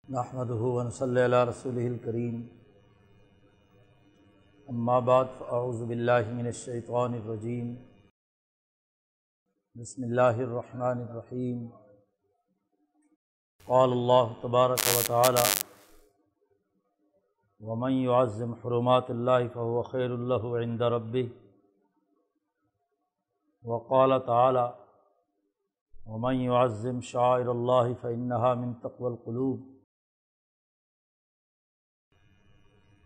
نحمدہ ونصلی علی رسولہ الکریم، اما بعد فاعوذ باللہ من الشیطان الرجیم، بسم اللہ الرحمن الرحیم۔ قال اللہ تبارک و تعالی: ومن يعظم حرمات اللہ فهو خیر له عند ربہ، وقال تعالی: ومن يعظم شعائر اللہ فإنها من تقوى القلوب،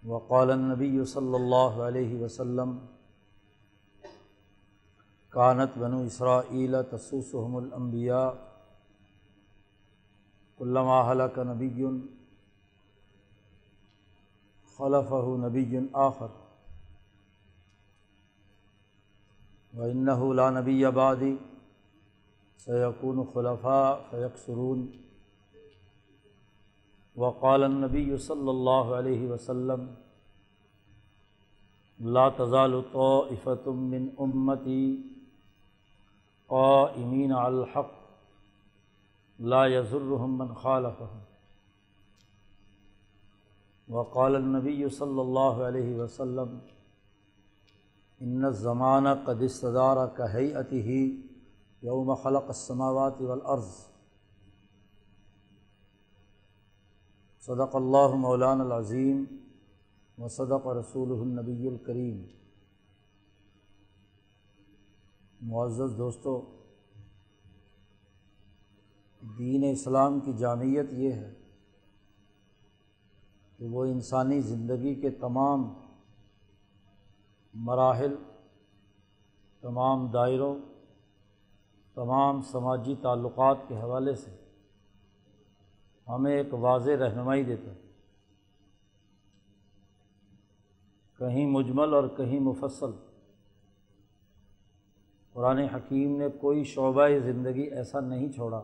وقال النبی صلی اللہ علیہ وسلم: کانت بنو اسرائیل تسوسهم الانبیاء کلما ہلک نبی خلفہ نبی آخر وإنہ لا نبی بعدی سیکون خلفاء فیکثرون۔ وقال النبی صلی اللہ علیہ وسلم: لا تزال طائفۃ من امتی قائمین علی الحق لا یضرهم من خالفهم۔ وقال النبی صلی اللہ علیہ وسلم: ان الزمان قد استدار کہیئتہ یوم خلق السماوات والارض۔ صدق اللہ مولانا العظیم وصدق رسولہ النبی الکریم۔ معزز دوستو، دین اسلام کی جامعیت یہ ہے کہ وہ انسانی زندگی کے تمام مراحل، تمام دائروں، تمام سماجی تعلقات کے حوالے سے ہمیں ایک واضح رہنمائی دیتا ہے، کہیں مجمل اور کہیں مفصل۔ قرآن حکیم نے کوئی شعبہ زندگی ایسا نہیں چھوڑا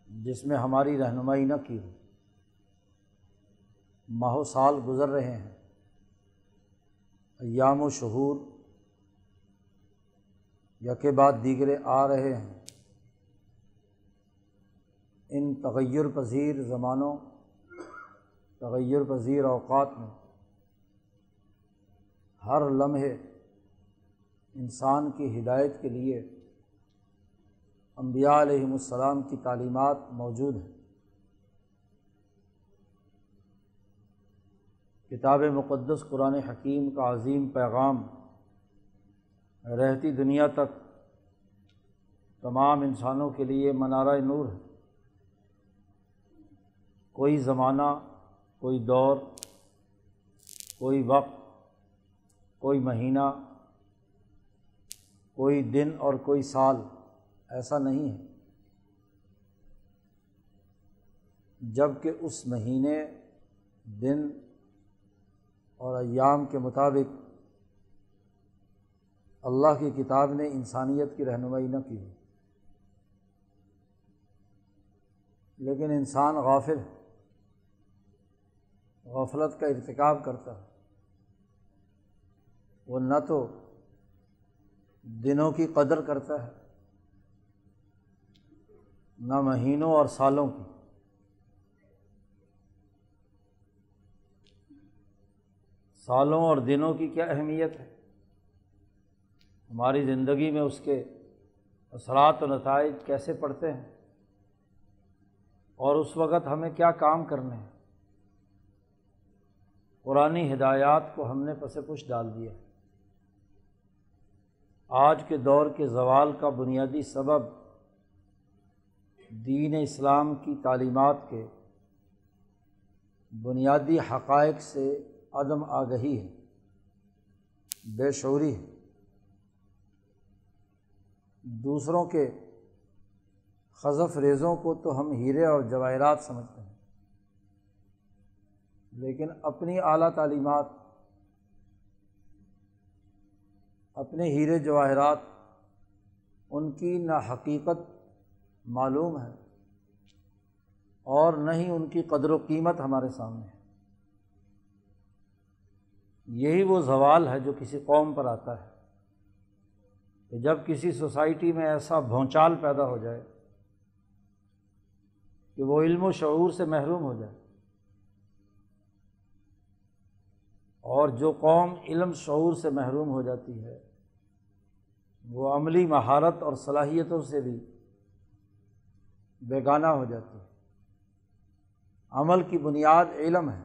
جس میں ہماری رہنمائی نہ کی ہو۔ ماہ و سال گزر رہے ہیں، ایام و شہور یکے بعد دیگرے آ رہے ہیں۔ ان تغیر پذیر زمانوں، تغیر پذیر اوقات میں ہر لمحے انسان کی ہدایت کے لیے انبیاء علیہم السلام کی تعلیمات موجود ہیں۔ کتاب مقدس قرآن حکیم کا عظیم پیغام رہتی دنیا تک تمام انسانوں کے لیے منارہ نور ہے۔ کوئی زمانہ، کوئی دور، کوئی وقت، کوئی مہینہ، کوئی دن اور کوئی سال ایسا نہیں ہے جب کہ اس مہینے، دن اور ایام کے مطابق اللہ کی کتاب نے انسانیت کی رہنمائی نہ کی ہو۔ لیکن انسان غافل ہے، غفلت کا ارتکاب کرتا ہے۔ وہ نہ تو دنوں کی قدر کرتا ہے، نہ مہینوں اور سالوں کی۔ سالوں اور دنوں کی کیا اہمیت ہے، ہماری زندگی میں اس کے اثرات و نتائج کیسے پڑتے ہیں، اور اس وقت ہمیں کیا کام کرنے ہیں۔ قرآنی ہدایات کو ہم نے پس پش ڈال دیا ہے۔ آج کے دور کے زوال کا بنیادی سبب دین اسلام کی تعلیمات کے بنیادی حقائق سے عدم آگہی ہے، بے شعوری ہے۔ دوسروں کے خزف ریزوں کو تو ہم ہیرے اور جواہرات سمجھتے ہیں، لیکن اپنی اعلیٰ تعلیمات، اپنے ہیرے جواہرات، ان کی نہ حقیقت معلوم ہے اور نہ ہی ان کی قدر و قیمت ہمارے سامنے ہے۔ یہی وہ زوال ہے جو کسی قوم پر آتا ہے کہ جب کسی سوسائٹی میں ایسا بھونچال پیدا ہو جائے کہ وہ علم و شعور سے محروم ہو جائے، اور جو قوم علم شعور سے محروم ہو جاتی ہے وہ عملی مہارت اور صلاحیتوں سے بھی بیگانہ ہو جاتی ہے۔ عمل کی بنیاد علم ہے،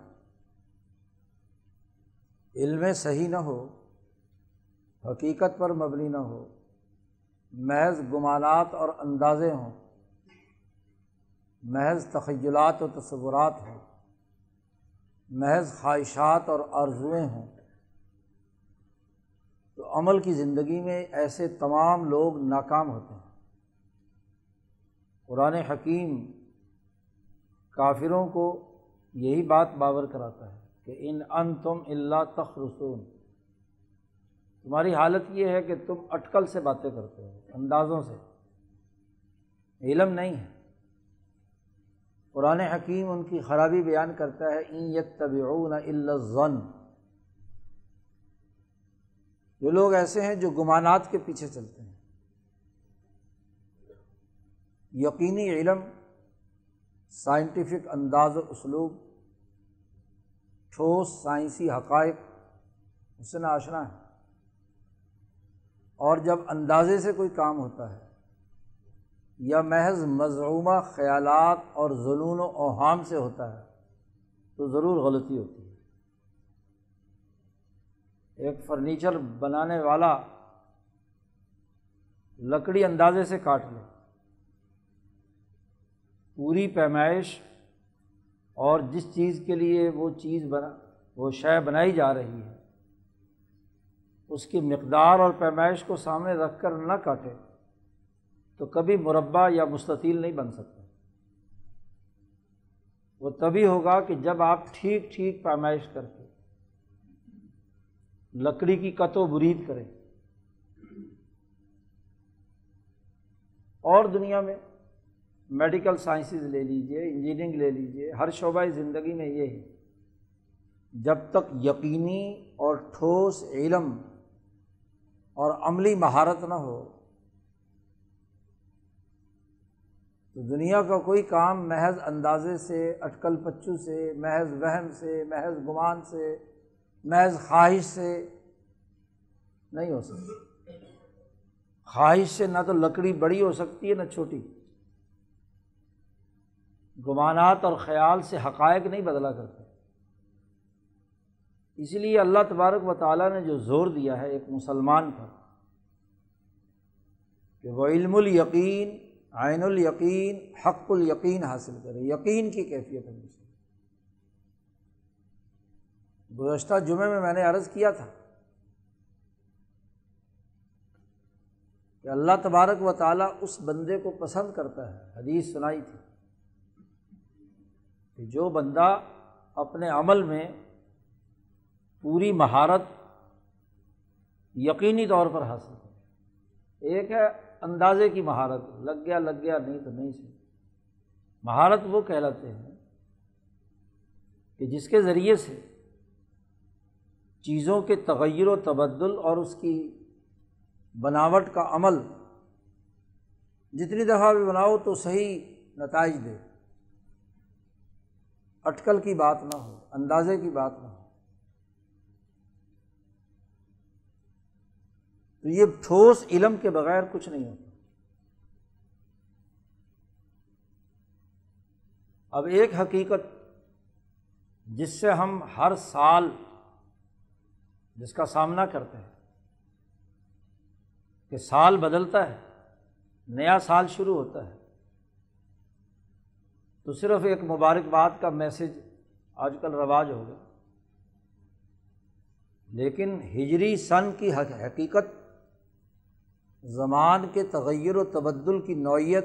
علم صحیح نہ ہو، حقیقت پر مبنی نہ ہو، محض گمانات اور اندازے ہوں، محض تخیلات و تصورات ہوں، محض خواہشات اور آرزوئیں ہوں، تو عمل کی زندگی میں ایسے تمام لوگ ناکام ہوتے ہیں۔ قرآن حکیم کافروں کو یہی بات باور کراتا ہے کہ ان انتم الا تخرصون، تمہاری حالت یہ ہے کہ تم اٹکل سے باتیں کرتے ہو، اندازوں سے، علم نہیں ہے۔ قرآن حکیم ان کی خرابی بیان کرتا ہے، ان یتبعون الا الظن، جو لوگ ایسے ہیں جو گمانات کے پیچھے چلتے ہیں۔ یقینی علم، سائنٹیفک انداز و اسلوب، ٹھوس سائنسی حقائق اس سے ناآشنا ہے، اور جب اندازے سے کوئی کام ہوتا ہے یا محض مزعومہ خیالات اور ظنون و اوہام سے ہوتا ہے تو ضرور غلطی ہوتی ہے۔ ایک فرنیچر بنانے والا لکڑی اندازے سے کاٹ لے، پوری پیمائش اور جس چیز کے لیے وہ شے بنائی جا رہی ہے اس کی مقدار اور پیمائش کو سامنے رکھ کر نہ کاٹے تو کبھی مربع یا مستطیل نہیں بن سکتا۔ وہ تبھی ہوگا کہ جب آپ ٹھیک ٹھیک پیمائش کر کے لکڑی کی کت و برید کریں۔ اور دنیا میں میڈیکل سائنسز لے لیجئے، انجینئرنگ لے لیجئے، ہر شعبہ زندگی میں یہ ہے، جب تک یقینی اور ٹھوس علم اور عملی مہارت نہ ہو تو دنیا کا کوئی کام محض اندازے سے، اٹکل پچو سے، محض وہم سے، محض گمان سے، محض خواہش سے نہیں ہو سکتا۔ خواہش سے نہ تو لکڑی بڑی ہو سکتی ہے نہ چھوٹی، گمانات اور خیال سے حقائق نہیں بدلا کرتے۔ اس لیے اللہ تبارک و تعالیٰ نے جو زور دیا ہے ایک مسلمان پر کہ وہ علم الیقین، عین الیقین، حق الیقین حاصل کرے، یقین کی کیفیت ہے۔ گزشتہ جمعے میں نے عرض کیا تھا کہ اللہ تبارک و تعالیٰ اس بندے کو پسند کرتا ہے، حدیث سنائی تھی کہ جو بندہ اپنے عمل میں پوری مہارت یقینی طور پر حاصل کرے۔ ایک ہے اندازے کی مہارت، لگ گیا نہیں تو نہیں سے، مہارت وہ کہلاتے ہیں کہ جس کے ذریعے سے چیزوں کے تغیر و تبدل اور اس کی بناوٹ کا عمل جتنی دفعہ بھی بناؤ تو صحیح نتائج دے، اٹکل کی بات نہ ہو، اندازے کی بات نہ ہو۔ تو یہ ٹھوس علم کے بغیر کچھ نہیں ہوتا۔ اب ایک حقیقت جس سے ہم ہر سال جس کا سامنا کرتے ہیں کہ سال بدلتا ہے، نیا سال شروع ہوتا ہے، تو صرف ایک مبارکباد کا میسج آج کل رواج ہو گیا، لیکن ہجری سن کی حقیقت، زمان کے تغیر و تبدل کی نوعیت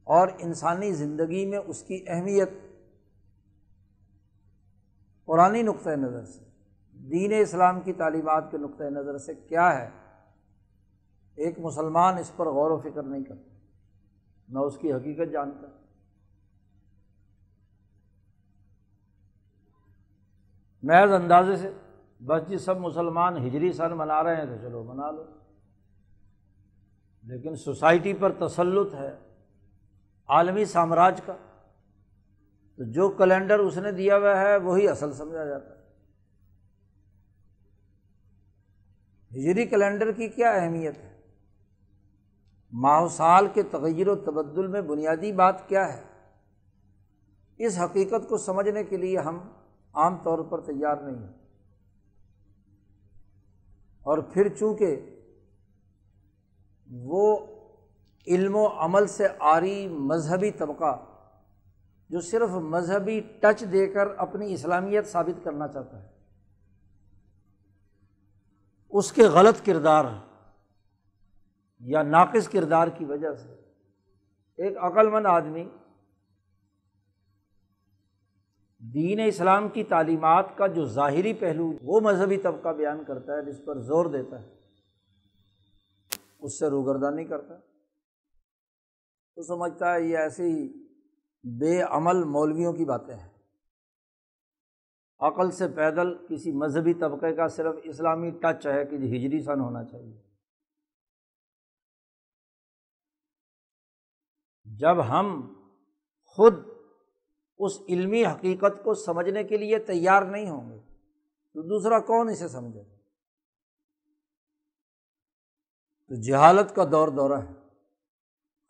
اور انسانی زندگی میں اس کی اہمیت قرآنی نقطۂ نظر سے، دین اسلام کی تعلیمات کے نقطۂ نظر سے کیا ہے، ایک مسلمان اس پر غور و فکر نہیں کرتا، نہ اس کی حقیقت جانتا۔ محض اندازے سے بس جی سب مسلمان ہجری سن منا رہے ہیں تو چلو منا لو، لیکن سوسائٹی پر تسلط ہے، عالمی سامراج کا، تو جو کیلنڈر اس نے دیا ہوا ہے وہی اصل سمجھا جاتا ہے۔ ہجری کیلنڈر کی کیا اہمیت ہے؟ ماہ و سال کے تغیر و تبدل میں بنیادی بات کیا ہے؟ اس حقیقت کو سمجھنے کے لیے ہم عام طور پر تیار نہیں ہیں، اور پھر چونکہ وہ علم و عمل سے عاری مذہبی طبقہ جو صرف مذہبی ٹچ دے کر اپنی اسلامیت ثابت کرنا چاہتا ہے، اس کے غلط کردار یا ناقص کردار کی وجہ سے ایک عقل مند آدمی دین اسلام کی تعلیمات کا جو ظاہری پہلو وہ مذہبی طبقہ بیان کرتا ہے، جس پر زور دیتا ہے، اس سے روگردانی کرتا ہے، تو سمجھتا ہے یہ ایسے ہی بے عمل مولویوں کی باتیں ہیں۔ عقل سے پیدل کسی مذہبی طبقے کا صرف اسلامی ٹچ ہے کہ ہجری سن ہونا چاہیے۔ جب ہم خود اس علمی حقیقت کو سمجھنے کے لیے تیار نہیں ہوں گے تو دوسرا کون اسے سمجھے؟ تو جہالت کا دورہ ہے۔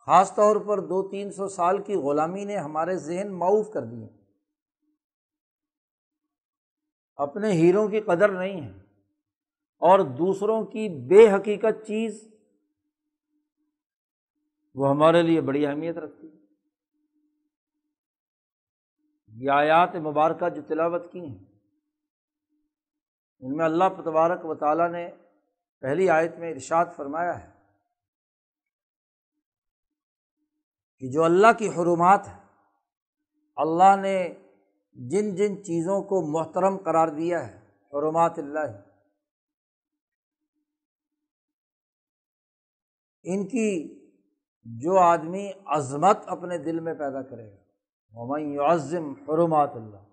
خاص طور پر 200-300 سال کی غلامی نے ہمارے ذہن معوف کر دیے، اپنے ہیروں کی قدر نہیں ہے، اور دوسروں کی بے حقیقت چیز وہ ہمارے لیے بڑی اہمیت رکھتی ہے۔ یہ آیات مبارکہ جو تلاوت کی ہیں، ان میں اللہ تبارک و تعالیٰ نے پہلی آیت میں ارشاد فرمایا ہے کہ جو اللہ کی حرمات ہیں، اللہ نے جن جن چیزوں کو محترم قرار دیا ہے، حرمات اللہ، ان کی جو آدمی عظمت اپنے دل میں پیدا کرے گا، وَمَن يُعَظِّمْ حُرُمَاتِ اللَّهِ،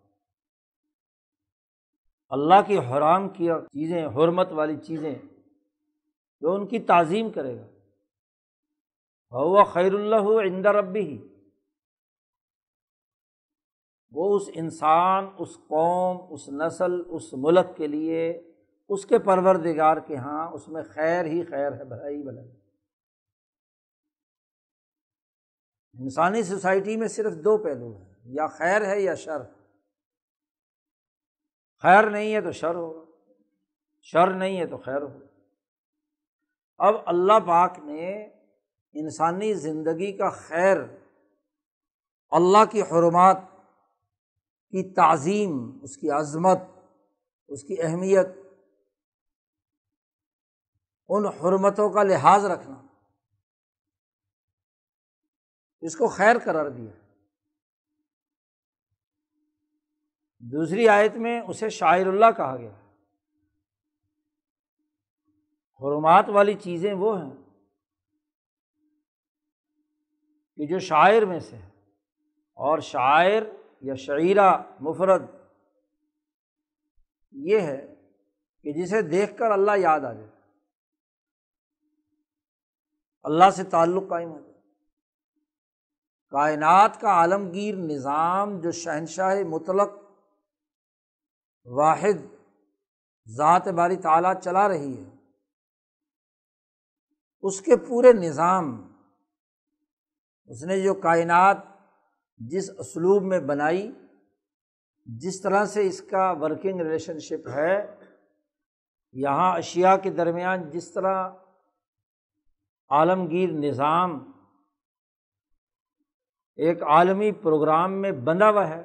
اللہ کی حرام کیا چیزیں، حرمت والی چیزیں، جو ان کی تعظیم کرے گا، فَهُوَ خَيْرٌ لَّهُ عِندَ رَبِّهِ، وہ اس انسان، اس قوم، اس نسل، اس ملک کے لیے اس کے پروردگار کے ہاں اس میں خیر ہی خیر ہے، بھلائی بھلائی۔ انسانی سوسائٹی میں صرف دو پہلو ہیں، یا خیر ہے یا شر۔ خیر نہیں ہے تو شر ہوگا، شر نہیں ہے تو خیر ہوگا۔ اب اللہ پاک نے انسانی زندگی کا خیر، اللہ کی حرمات کی تعظیم، اس کی عظمت، اس کی اہمیت، ان حرمتوں کا لحاظ رکھنا، اس کو خیر قرار دیا۔ دوسری آیت میں اسے شاعر اللہ کہا گیا۔ حرمات والی چیزیں وہ ہیں کہ جو شاعر میں سے ہے، اور شاعر یا شعیرہ مفرد یہ ہے کہ جسے دیکھ کر اللہ یاد آ جائے، اللہ سے تعلق قائم ہو جائے۔ کائنات کا عالمگیر نظام جو شہنشاہ مطلق واحد ذات باری تعالیٰ چلا رہی ہے، اس کے پورے نظام، اس نے جو کائنات جس اسلوب میں بنائی، جس طرح سے اس کا ورکنگ ریلیشن شپ ہے، یہاں اشیاء کے درمیان جس طرح عالمگیر نظام ایک عالمی پروگرام میں بندھا ہوا ہے،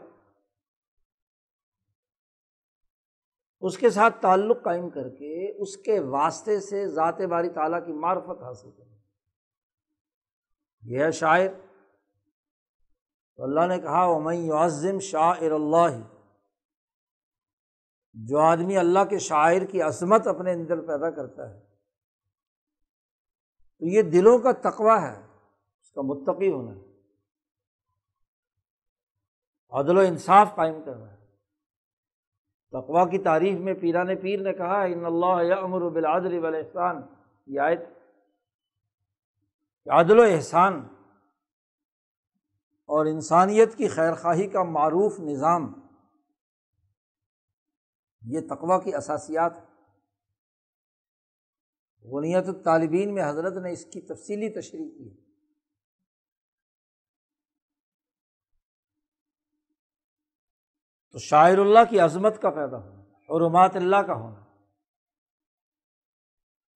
اس کے ساتھ تعلق قائم کر کے اس کے واسطے سے ذات باری تعالیٰ کی معرفت حاصل کریں، یہ ہے شاعر۔ تو اللہ نے کہا وَمَن يُعَظِّمْ شَعَائِرَ اللَّهِ، جو آدمی اللہ کے شاعر کی عظمت اپنے اندر پیدا کرتا ہے، تو یہ دلوں کا تقویٰ ہے، اس کا متقی ہونا ہے، عدل و انصاف قائم کرنا ہے۔ تقویٰ کی تعریف میں پیران پیر نے کہا ان اللہ یأمر بالعدل والاحسان، یہ آیت عدل و احسان اور انسانیت کی خیرخواہی کا معروف نظام، یہ تقویٰ کی اساسیات ہے۔ غنیت الطالبین میں حضرت نے اس کی تفصیلی تشریح کی ہے۔ تو شاعر اللہ کی عظمت کا پیدا ہونا، حرمات اللہ کا ہونا۔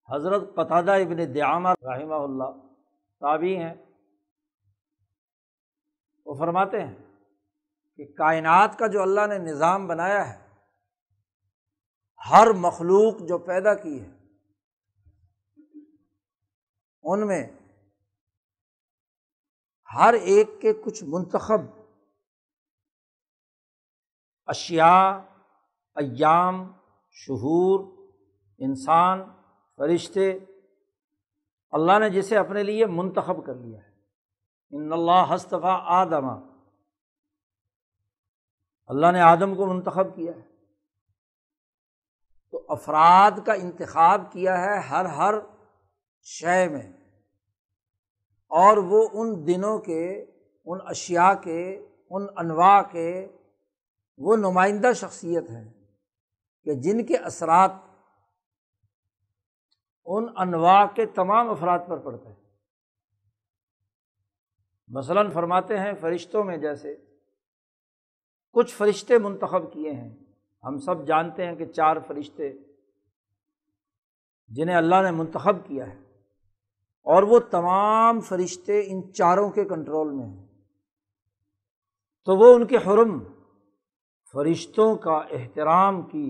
حضرت قتادہ ابن دعامہ رحمہ اللہ تابعی ہیں، وہ فرماتے ہیں کہ کائنات کا جو اللہ نے نظام بنایا ہے، ہر مخلوق جو پیدا کی ہے ان میں ہر ایک کے کچھ منتخب اشیاء، ایام، شہور، انسان، فرشتے، اللہ نے جسے اپنے لیے منتخب کر لیا ہے۔ ان اللہ اصطفیٰ آدم، اللہ نے آدم کو منتخب کیا ہے۔ تو افراد کا انتخاب کیا ہے ہر شے میں، اور وہ ان دنوں کے، ان اشیاء کے، ان انواع کے وہ نمائندہ شخصیت ہیں کہ جن کے اثرات ان انواع کے تمام افراد پر پڑتے ہیں۔ مثلاً فرماتے ہیں فرشتوں میں جیسے کچھ فرشتے منتخب کیے ہیں، ہم سب جانتے ہیں کہ 4 فرشتے جنہیں اللہ نے منتخب کیا ہے، اور وہ تمام فرشتے ان 4 کے کنٹرول میں ہیں۔ تو وہ ان کے حرم، فرشتوں کا احترام کی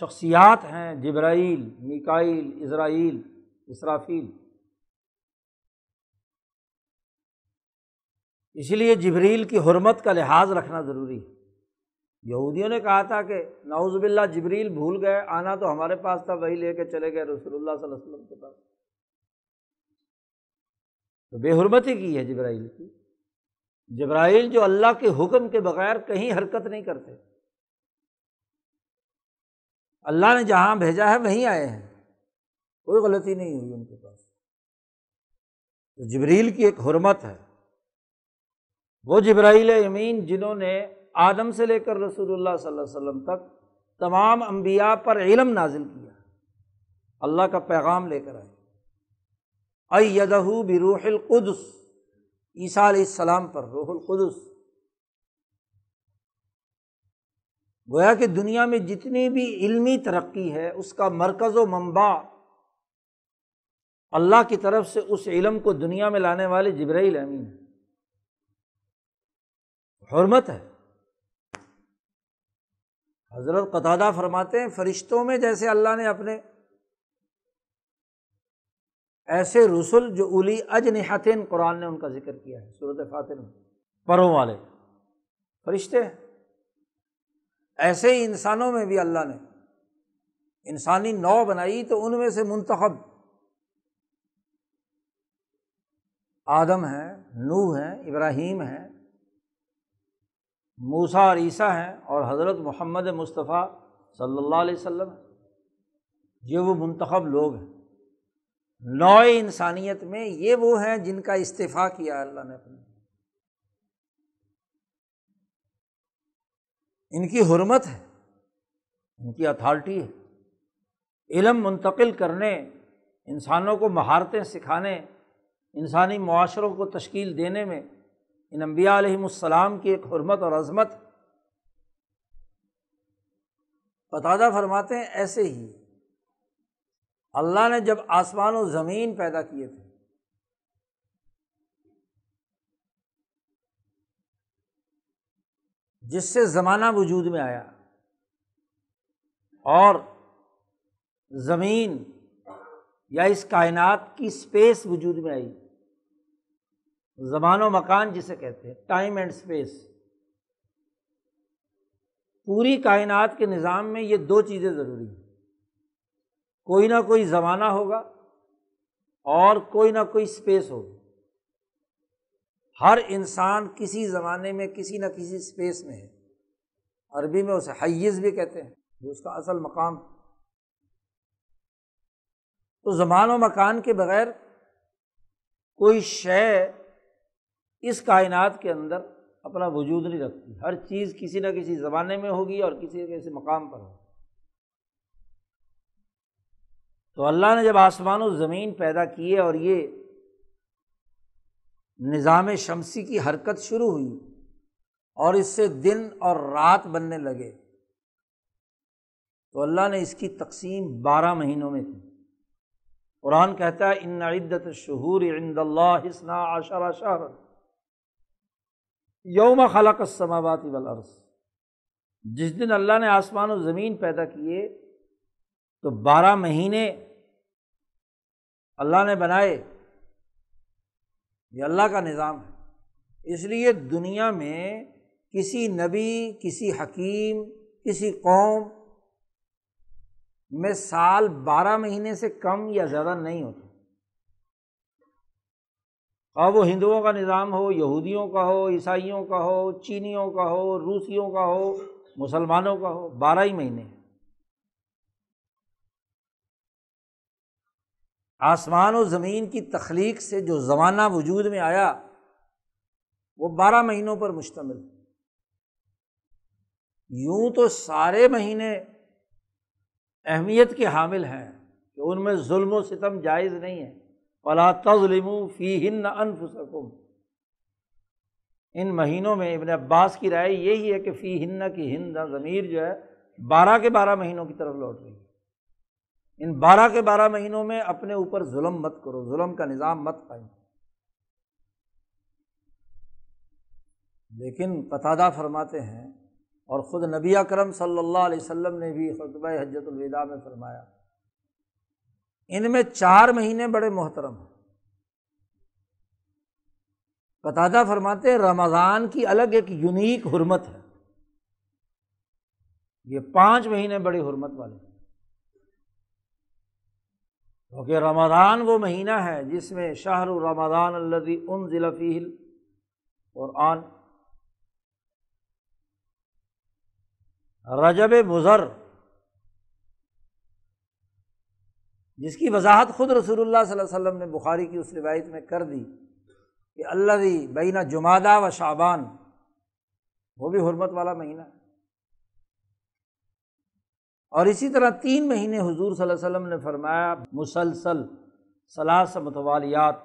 شخصیات ہیں، جبرائیل، میکائیل، عزرائیل، اسرافیل۔ اس لیے جبریل کی حرمت کا لحاظ رکھنا ضروری ہے۔ یہودیوں نے کہا تھا کہ نعوذ باللہ جبریل بھول گئے آنا، تو ہمارے پاس تھا، وہی لے کے چلے گئے رسول اللہ صلی اللہ علیہ وسلم کے پاس، تو بے حرمتی کی ہے جبرائیل کی۔ جبرائیل جو اللہ کے حکم کے بغیر کہیں حرکت نہیں کرتے، اللہ نے جہاں بھیجا ہے وہیں آئے ہیں، کوئی غلطی نہیں ہوئی ان کے پاس۔ تو جبریل کی ایک حرمت ہے، وہ جبرائیل امین جنہوں نے آدم سے لے کر رسول اللہ صلی اللہ علیہ وسلم تک تمام انبیاء پر علم نازل کیا، اللہ کا پیغام لے کر آئے۔ ایدہ بروح القدس، عیسیٰ علیہ السلام پر روح القدس۔ گویا کہ دنیا میں جتنی بھی علمی ترقی ہے اس کا مرکز و منبع اللہ کی طرف سے اس علم کو دنیا میں لانے والے جبرائیل امین ہیں۔ حرمت ہے۔ حضرت قتادہ فرماتے ہیں فرشتوں میں جیسے اللہ نے اپنے ایسے رسل جو اولی اجنحتین، قرآن نے ان کا ذکر کیا ہے سورۃ فاطر میں، پروں والے فرشتے ہیں، ایسے ہی انسانوں میں بھی اللہ نے انسانی نوع بنائی، تو ان میں سے منتخب آدم ہیں، نوح ہیں، ابراہیم ہیں، موسیٰ اور عیسیٰ ہیں، اور حضرت محمد مصطفیٰ صلی اللہ علیہ وسلم ہیں۔ یہ وہ منتخب لوگ ہیں نوع انسانیت میں، یہ وہ ہیں جن کا استفاء کیا اللہ نے اپنے۔ ان کی حرمت ہے، ان کی اتھارٹی ہے، علم منتقل کرنے، انسانوں کو مہارتیں سکھانے، انسانی معاشروں کو تشکیل دینے میں ان انبیاء علیہم السلام کی ایک حرمت اور عظمت۔ قتادہ فرماتے ہیں ایسے ہی اللہ نے جب آسمان و زمین پیدا کیے تھے، جس سے زمانہ وجود میں آیا، اور زمین یا اس کائنات کی اسپیس وجود میں آئی، زمان و مکان جسے کہتے ہیں، ٹائم اینڈ اسپیس۔ پوری کائنات کے نظام میں یہ 2 چیزیں ضروری ہیں، کوئی نہ کوئی زمانہ ہوگا اور کوئی نہ کوئی اسپیس ہوگی۔ ہر انسان کسی زمانے میں کسی نہ کسی اسپیس میں ہے، عربی میں اسے حیز بھی کہتے ہیں، جو اس کا اصل مقام۔ تو زمان و مکان کے بغیر کوئی شے اس کائنات کے اندر اپنا وجود نہیں رکھتی، ہر چیز کسی نہ کسی زمانے میں ہوگی اور کسی نہ کسی مقام پر ہوگی۔ تو اللہ نے جب آسمان و زمین پیدا کیے اور یہ نظام شمسی کی حرکت شروع ہوئی اور اس سے دن اور رات بننے لگے، تو اللہ نے اس کی تقسیم 12 مہینوں میں کی۔ قرآن کہتا ہے ان عدۃ الشہور عند اللہ 12 شہرا یوم خلق السماوات والارض، جس دن اللہ نے آسمان و زمین پیدا کیے تو 12 مہینے اللہ نے بنائے۔ یہ اللہ کا نظام ہے۔ اس لیے دنیا میں کسی نبی، کسی حکیم، کسی قوم میں سال 12 مہینے سے کم یا زیادہ نہیں ہوتا، اور وہ ہندوؤں کا نظام ہو، یہودیوں کا ہو، عیسائیوں کا ہو، چینیوں کا ہو، روسیوں کا ہو، مسلمانوں کا ہو، 12 ہی مہینے۔ آسمان و زمین کی تخلیق سے جو زمانہ وجود میں آیا وہ 12 مہینوں پر مشتمل۔ یوں تو سارے مہینے اہمیت کے حامل ہیں کہ ان میں ظلم و ستم جائز نہیں ہے، وَلَا تَظْلِمُوا فِيهِنَّ أَنفُسَكُمْ۔ ان مہینوں میں ابن عباس کی رائے یہی ہے کہ فیہن کی ہند ضمیر جو ہے 12 کے 12 مہینوں کی طرف لوٹ رہی ہے۔ ان 12 کے 12 مہینوں میں اپنے اوپر ظلم مت کرو، ظلم کا نظام مت قائم۔ لیکن قتادہ فرماتے ہیں، اور خود نبی اکرم صلی اللہ علیہ وسلم نے بھی خطبہ حجۃ الوداع میں فرمایا، ان میں 4 مہینے بڑے محترم ہیں۔ قتادہ فرماتے ہیں رمضان کی الگ ایک یونیک حرمت ہے، یہ 5 مہینے بڑی حرمت والے ہیں، کیونکہ رمضان وہ مہینہ ہے جس میں شہر رمضان الذی انزل فیہ القرآن، رجب مضر، جس کی وضاحت خود رسول اللہ صلی اللہ علیہ وسلم نے بخاری کی اس روایت میں کر دی کہ الذی بین جمادی و شعبان، وہ بھی حرمت والا مہینہ ہے۔ اور اسی طرح 3 مہینے حضور صلی اللہ علیہ وسلم نے فرمایا مسلسل، 3 متوالیات،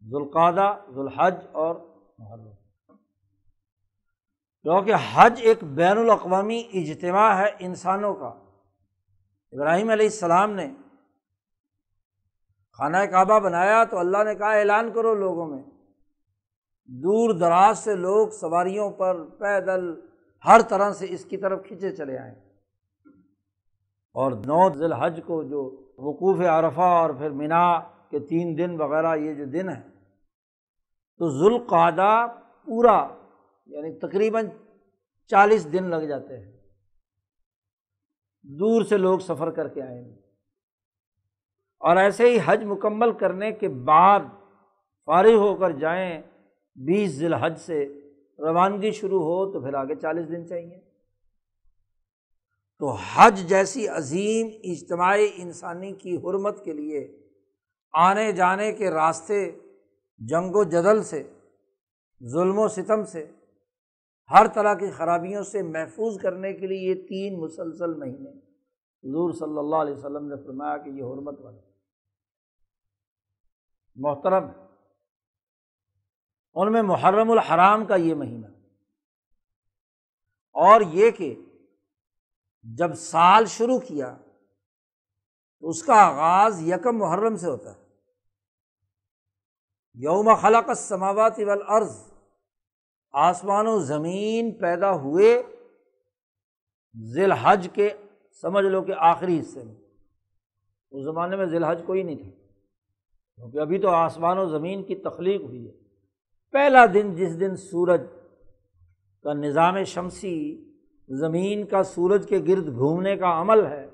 ذوالقعدہ، ذوالحج اور محرم، کیونکہ حج ایک بین الاقوامی اجتماع ہے انسانوں کا۔ ابراہیم علیہ السلام نے خانہ کعبہ بنایا تو اللہ نے کہا اعلان کرو لوگوں میں، دور دراز سے لوگ سواریوں پر، پیدل، ہر طرح سے اس کی طرف کھینچے چلے آئیں۔ اور 9 ذی الحج کو جو وقوف عرفہ اور پھر منا کے 3 دن وغیرہ یہ جو دن ہیں، تو ذوالقعدہ پورا یعنی تقریباً 40 دن لگ جاتے ہیں، دور سے لوگ سفر کر کے آئیں گے۔ اور ایسے ہی حج مکمل کرنے کے بعد فارغ ہو کر جائیں، 20 ذی الحج سے روانگی شروع ہو تو پھر آگے 40 دن چاہیے۔ تو حج جیسی عظیم اجتماع انسانی کی حرمت کے لیے آنے جانے کے راستے جنگ و جدل سے، ظلم و ستم سے، ہر طرح کی خرابیوں سے محفوظ کرنے کے لیے یہ 3 مسلسل مہینے حضور صلی اللہ علیہ وسلم نے فرمایا کہ یہ حرمت والے محترم ہے۔ ان میں محرم الحرام کا یہ مہینہ، اور یہ کہ جب سال شروع کیا تو اس کا آغاز 1 محرم سے ہوتا ہے، یوم خلق السماوات والارض، آسمان و زمین پیدا ہوئے ذی الحج کے سمجھ لو کہ آخری حصے میں۔ اس زمانے میں ذی الحج کوئی نہیں تھا، کیونکہ ابھی تو آسمان و زمین کی تخلیق ہوئی ہے۔ پہلا دن جس دن سورج کا نظام شمسی، زمین کا سورج کے گرد گھومنے کا عمل ہے،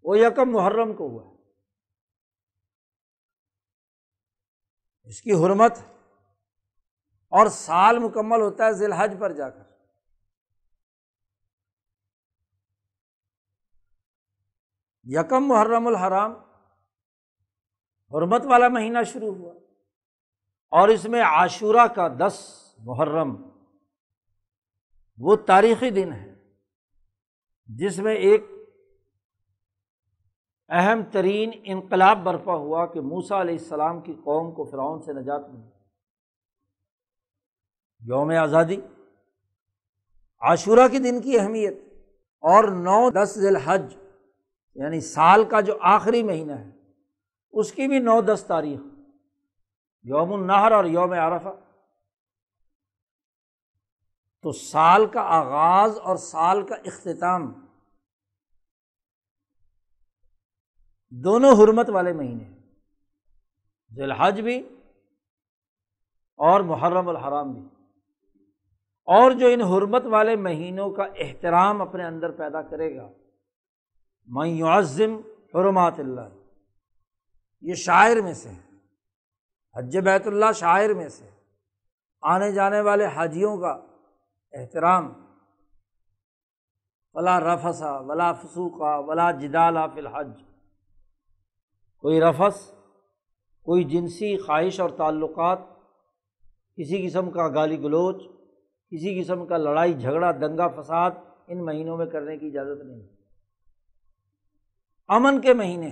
وہ 1 محرم کو ہوا ہے۔ اس کی حرمت، اور سال مکمل ہوتا ہے ذی الحج پر جا کر۔ یکم محرم الحرام حرمت والا مہینہ شروع ہوا، اور اس میں عاشورہ کا 10 محرم وہ تاریخی دن ہے جس میں ایک اہم ترین انقلاب برپا ہوا کہ موسیٰ علیہ السلام کی قوم کو فرعون سے نجات ملی۔ یوم آزادی، عاشورہ کے دن کی اہمیت، اور 9-10 ذی الحج یعنی سال کا جو آخری مہینہ ہے اس کی بھی 9-10 تاریخ، یوم النحر اور یوم عرفہ۔ تو سال کا آغاز اور سال کا اختتام دونوں حرمت والے مہینے، ذی الحج بھی اور محرم الحرام بھی، اور جو ان حرمت والے مہینوں کا احترام اپنے اندر پیدا کرے گا، من یعظم حرمات اللہ، یہ شاعر میں سے ہے، حج بیت اللہ شاعر میں سے، آنے جانے والے حاجیوں کا احترام، ولا رفث ولا فسوق ولا جدال فی الحج، کوئی رفث، کوئی جنسی خواہش اور تعلقات، کسی قسم کا گالی گلوچ، کسی قسم کا لڑائی جھگڑا دنگا فساد ان مہینوں میں کرنے کی اجازت نہیں۔ امن کے مہینے،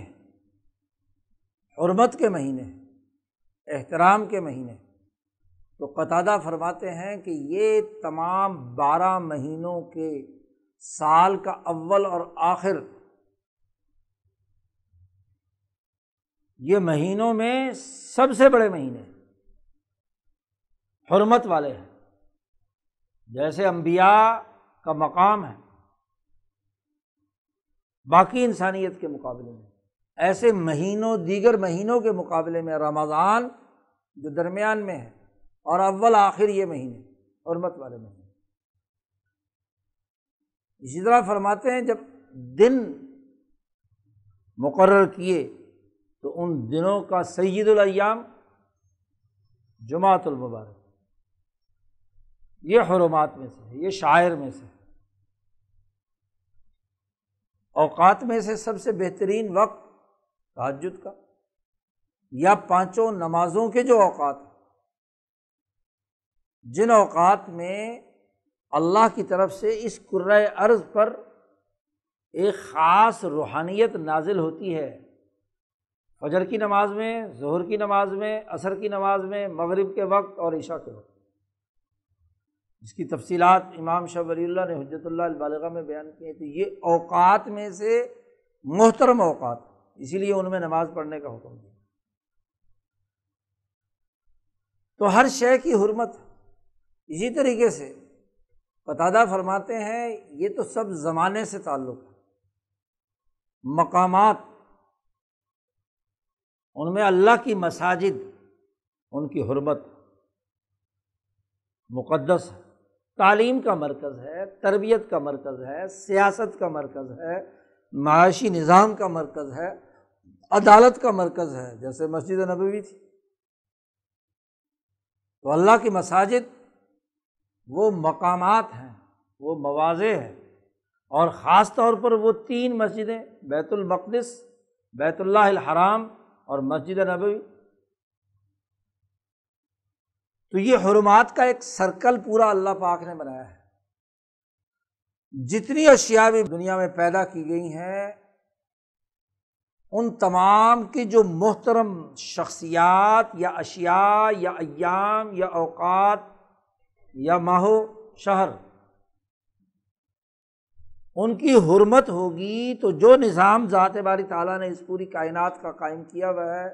حرمت کے مہینے، احترام کے مہینے۔ تو قتادہ فرماتے ہیں کہ یہ تمام 12 مہینوں کے سال کا اول اور آخر، یہ مہینوں میں سب سے بڑے مہینے حرمت والے ہیں۔ جیسے انبیاء کا مقام ہے باقی انسانیت کے مقابلے میں، ایسے مہینوں، دیگر مہینوں کے مقابلے میں رمضان جو درمیان میں ہے اور اول آخر یہ مہینے حرمت والے مہینے۔ اسی طرح فرماتے ہیں جب دن مقرر کیے تو ان دنوں کا سید الایام جمعۃ المبارک، یہ حرمات میں سے ہے، یہ شعائر میں سے ہے۔ اوقات میں سے سب سے بہترین وقت تہجد کا، یا 5 نمازوں کے جو اوقات ہیں، جن اوقات میں اللہ کی طرف سے اس کرۂ ارض پر ایک خاص روحانیت نازل ہوتی ہے، فجر کی نماز میں، ظہر کی نماز میں، عصر کی نماز میں، مغرب کے وقت اور عشاء کے وقت، جس کی تفصیلات امام شاہ ولی اللہ نے حجت اللہ البالغہ میں بیان کی ہیں۔ تو یہ اوقات میں سے محترم اوقات، اسی لیے ان میں نماز پڑھنے کا حکم دیا۔ تو ہر شے کی حرمت۔ اسی طریقے سے قتادہ فرماتے ہیں یہ تو سب زمانے سے تعلق ہے، مقامات، ان میں اللہ کی مساجد، ان کی حرمت مقدس ہے، تعلیم کا مرکز ہے، تربیت کا مرکز ہے، سیاست کا مرکز ہے، معاشی نظام کا مرکز ہے، عدالت کا مرکز ہے، جیسے مسجد نبوی تھی۔ تو اللہ کی مساجد وہ مقامات ہیں، وہ مواضع ہیں، اور خاص طور پر وہ 3 مسجدیں، بیت المقدس، بیت اللہ الحرام اور مسجد نبوی۔ تو یہ حرمات کا ایک سرکل پورا اللہ پاک نے بنایا ہے۔ جتنی اشیاء بھی دنیا میں پیدا کی گئی ہیں، ان تمام کی جو محترم شخصیات یا اشیاء یا ایام یا اوقات یا ماہ و شہر، ان کی حرمت ہوگی تو جو نظام ذات باری تعالیٰ نے اس پوری کائنات کا قائم کیا ہوا ہے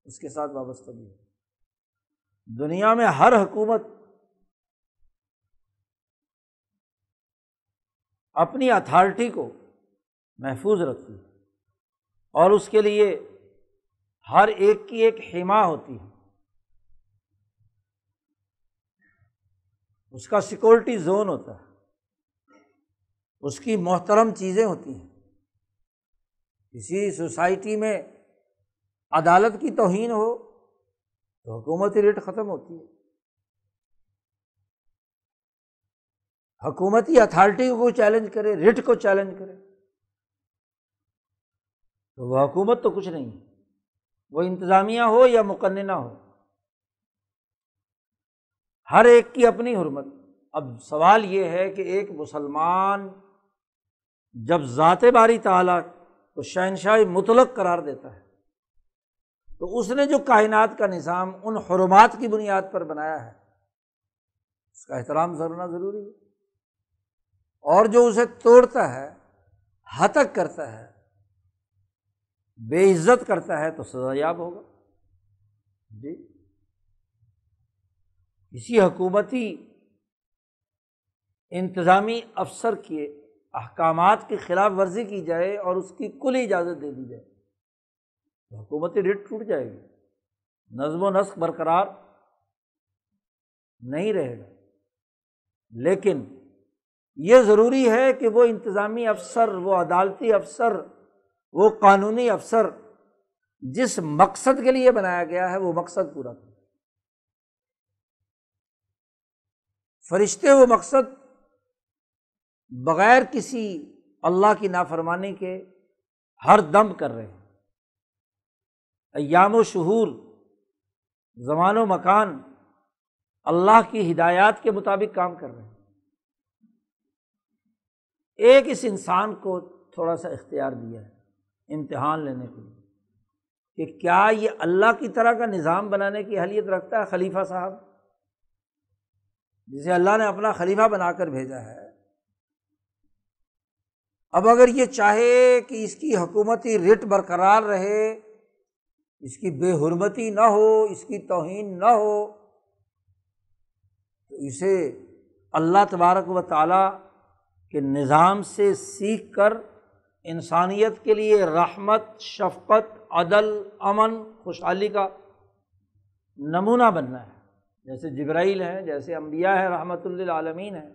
اس کے ساتھ وابستہ بھی ہے۔ دنیا میں ہر حکومت اپنی اتھارٹی کو محفوظ رکھتی ہے، اور اس کے لیے ہر ایک کی ایک حما ہوتی ہے، اس کا سیکورٹی زون ہوتا ہے، اس کی محترم چیزیں ہوتی ہیں۔ کسی سوسائٹی میں عدالت کی توہین ہو تو حکومتی ریٹ ختم ہوتی ہے، حکومتی اتھارٹی کو چیلنج کرے، ریٹ کو چیلنج کرے تو وہ حکومت تو کچھ نہیں ہے، وہ انتظامیہ ہو یا مقننہ ہو۔ ہر ایک کی اپنی حرمت۔ اب سوال یہ ہے کہ ایک مسلمان جب ذات باری تعالیٰ کو شہنشاہ مطلق قرار دیتا ہے تو اس نے جو کائنات کا نظام ان حرمات کی بنیاد پر بنایا ہے اس کا احترام کرنا ضروری ہے، اور جو اسے توڑتا ہے، ہتک کرتا ہے، بے عزت کرتا ہے تو سزا یاب ہوگا۔ جی، کسی حکومتی انتظامی افسر کے احکامات کی خلاف ورزی کی جائے اور اس کی کل اجازت دے دی جائے تو حکومتی ریٹ ٹوٹ جائے گی، نظم و نسق برقرار نہیں رہے گا۔ لیکن یہ ضروری ہے کہ وہ انتظامی افسر، وہ عدالتی افسر، وہ قانونی افسر جس مقصد کے لیے بنایا گیا ہے وہ مقصد پورا کرے۔ فرشتے وہ مقصد بغیر کسی اللہ کی نافرمانی کے ہر دم کر رہے ہیں۔ ایام و شہور، زمان و مکان اللہ کی ہدایات کے مطابق کام کر رہے ہیں۔ ایک اس انسان کو تھوڑا سا اختیار دیا ہے امتحان لینے کے لیے کہ کیا یہ اللہ کی طرح کا نظام بنانے کی اہلیت رکھتا ہے؟ خلیفہ صاحب جسے اللہ نے اپنا خلیفہ بنا کر بھیجا ہے، اب اگر یہ چاہے کہ اس کی حکومتی رٹ برقرار رہے، اس کی بے حرمتی نہ ہو، اس کی توہین نہ ہو، تو اسے اللہ تبارک و تعالیٰ کے نظام سے سیکھ کر انسانیت کے لیے رحمت، شفقت، عدل، امن، خوشحالی کا نمونہ بننا ہے۔ جیسے جبرائیل ہیں، جیسے انبیاء ہیں، رحمت للعالمین ہیں،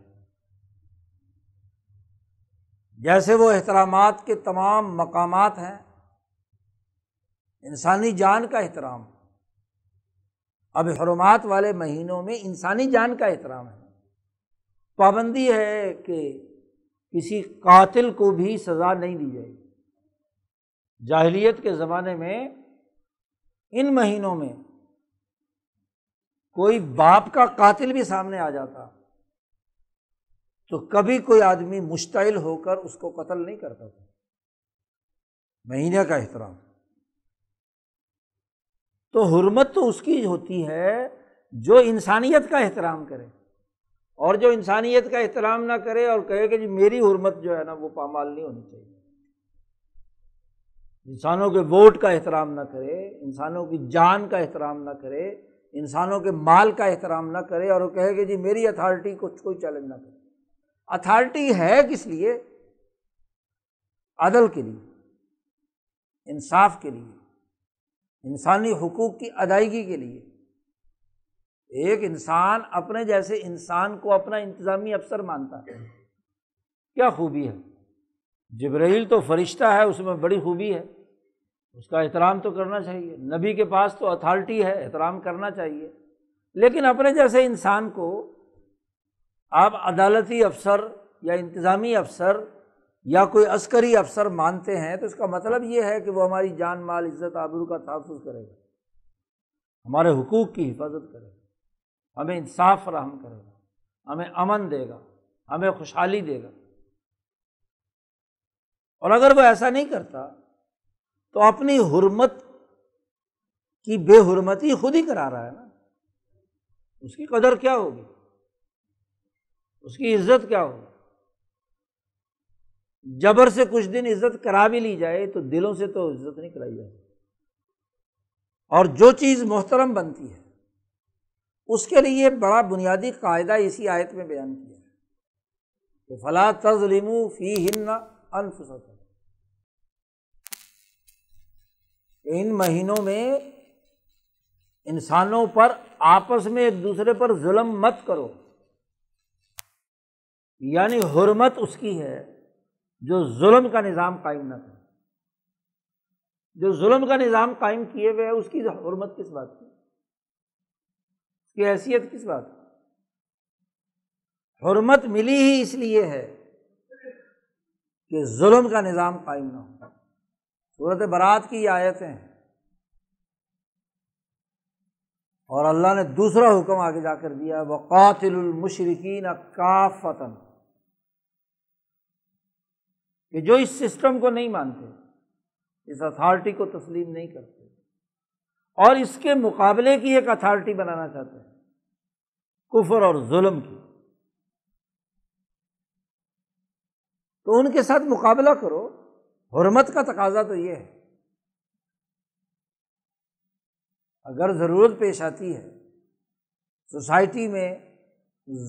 جیسے وہ احترامات کے تمام مقامات ہیں، انسانی جان کا احترام۔ اب حرمات والے مہینوں میں انسانی جان کا احترام ہے، پابندی ہے کہ کسی قاتل کو بھی سزا نہیں دی جائے گی۔ جاہلیت کے زمانے میں ان مہینوں میں کوئی باپ کا قاتل بھی سامنے آ جاتا تو کبھی کوئی آدمی مشتعل ہو کر اس کو قتل نہیں کرتا تھا۔ مہینے کا احترام تو حرمت تو اس کی ہوتی ہے جو انسانیت کا احترام کرے، اور جو انسانیت کا احترام نہ کرے اور کہے کہ جی میری حرمت جو ہے نا وہ پامال نہیں ہونی چاہیے، انسانوں کے ووٹ کا احترام نہ کرے، انسانوں کی جان کا احترام نہ کرے، انسانوں کے مال کا احترام نہ کرے، اور وہ کہے کہ جی میری اتھارٹی کو کوئی چیلنج نہ کرے۔ اتھارٹی ہے کس لیے؟ عدل کے لیے، انصاف کے لیے، انسانی حقوق کی ادائیگی کے لیے۔ ایک انسان اپنے جیسے انسان کو اپنا انتظامی افسر مانتا ہے، کیا خوبی ہے؟ جبرائیل تو فرشتہ ہے، اس میں بڑی خوبی ہے، اس کا احترام تو کرنا چاہیے۔ نبی کے پاس تو اتھارٹی ہے، احترام کرنا چاہیے، لیکن اپنے جیسے انسان کو آپ عدالتی افسر یا انتظامی افسر یا کوئی عسکری افسر مانتے ہیں تو اس کا مطلب یہ ہے کہ وہ ہماری جان، مال، عزت، آبرو کا تحفظ کرے گا، ہمارے حقوق کی حفاظت کرے گا، ہمیں انصاف فراہم کرے گا، ہمیں امن دے گا، ہمیں خوشحالی دے گا۔ اور اگر وہ ایسا نہیں کرتا تو اپنی حرمت کی بے حرمتی خود ہی کرا رہا ہے نا، اس کی قدر کیا ہوگی، اس کی عزت کیا ہوگی؟ جبر سے کچھ دن عزت کرا بھی لی جائے تو دلوں سے تو عزت نہیں کرائی جاتی۔ اور جو چیز محترم بنتی ہے اس کے لیے بڑا بنیادی قاعدہ اسی آیت میں بیان کیا ہے کہ فَلَا تَظْلِمُوا فِيهِنَّ أَنفُسَكُمْ، ان مہینوں میں انسانوں پر آپس میں ایک دوسرے پر ظلم مت کرو، یعنی حرمت اس کی ہے جو ظلم کا نظام قائم نہ کرے۔ جو ظلم کا نظام قائم کیے ہوئے ہے اس کی حرمت کس بات کی، اس کی حیثیت کس بات کی؟ حرمت ملی ہی اس لیے ہے کہ ظلم کا نظام قائم نہ ہو۔ سورۃ برات کی آیتیں ہیں، اور اللہ نے دوسرا حکم آگے جا کر دیا، وَقَاتِلُوا الْمُشْرِكِينَ كَافَّةً، کہ جو اس سسٹم کو نہیں مانتے، اس اتھارٹی کو تسلیم نہیں کرتے اور اس کے مقابلے کی ایک اتھارٹی بنانا چاہتے ہیں، کفر اور ظلم کی، تو ان کے ساتھ مقابلہ کرو۔ حرمت کا تقاضا تو یہ ہے، اگر ضرورت پیش آتی ہے سوسائٹی میں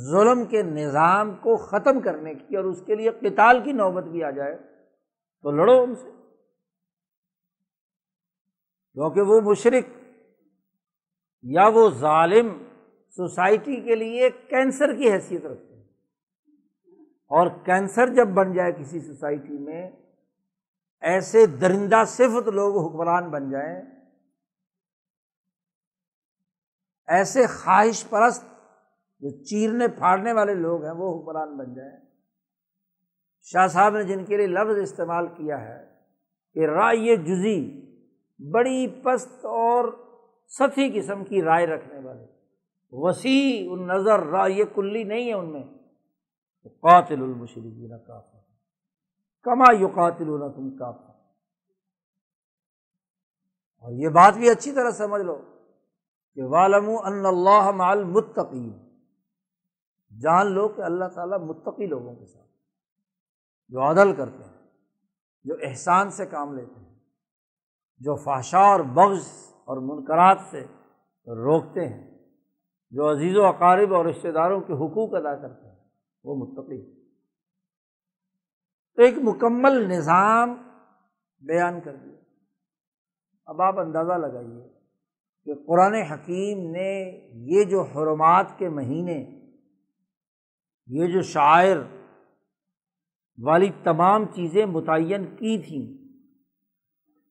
ظلم کے نظام کو ختم کرنے کی اور اس کے لیے قتال کی نوبت بھی آ جائے تو لڑو ان سے، کیونکہ وہ مشرک یا وہ ظالم سوسائٹی کے لیے کینسر کی حیثیت رکھتے ہیں، اور کینسر جب بن جائے کسی سوسائٹی میں، ایسے درندہ صفت لوگ حکمران بن جائیں، ایسے خواہش پرست جو چیرنے پھاڑنے والے لوگ ہیں وہ حکمران بن جائیں۔ شاہ صاحب نے جن کے لیے لفظ استعمال کیا ہے کہ رائے جزی، بڑی پست اور سطحی قسم کی رائے رکھنے والے، وسیع النظر رائے کلی نہیں ہے ان میں، قاتلوا المشرکین کافۃ کما یقاتلونکم کافۃ۔ اور یہ بات بھی اچھی طرح سمجھ لو کہ وَاعْلَمُوا أَنَّ اللَّهَ مَعَ الْمُتَّقِينَ، جان لو کہ اللہ تعالیٰ متقی لوگوں کے ساتھ، جو عدل کرتے ہیں، جو احسان سے کام لیتے ہیں، جو فحشاء اور بغض اور منکرات سے روکتے ہیں، جو عزیز و اقارب اور رشتہ داروں کے حقوق ادا کرتے ہیں، وہ متقی ہیں۔ تو ایک مکمل نظام بیان کر دیا۔ اب آپ اندازہ لگائیے کہ قرآن حکیم نے یہ جو حرمات کے مہینے، یہ جو شعائر والی تمام چیزیں متعین کی تھیں،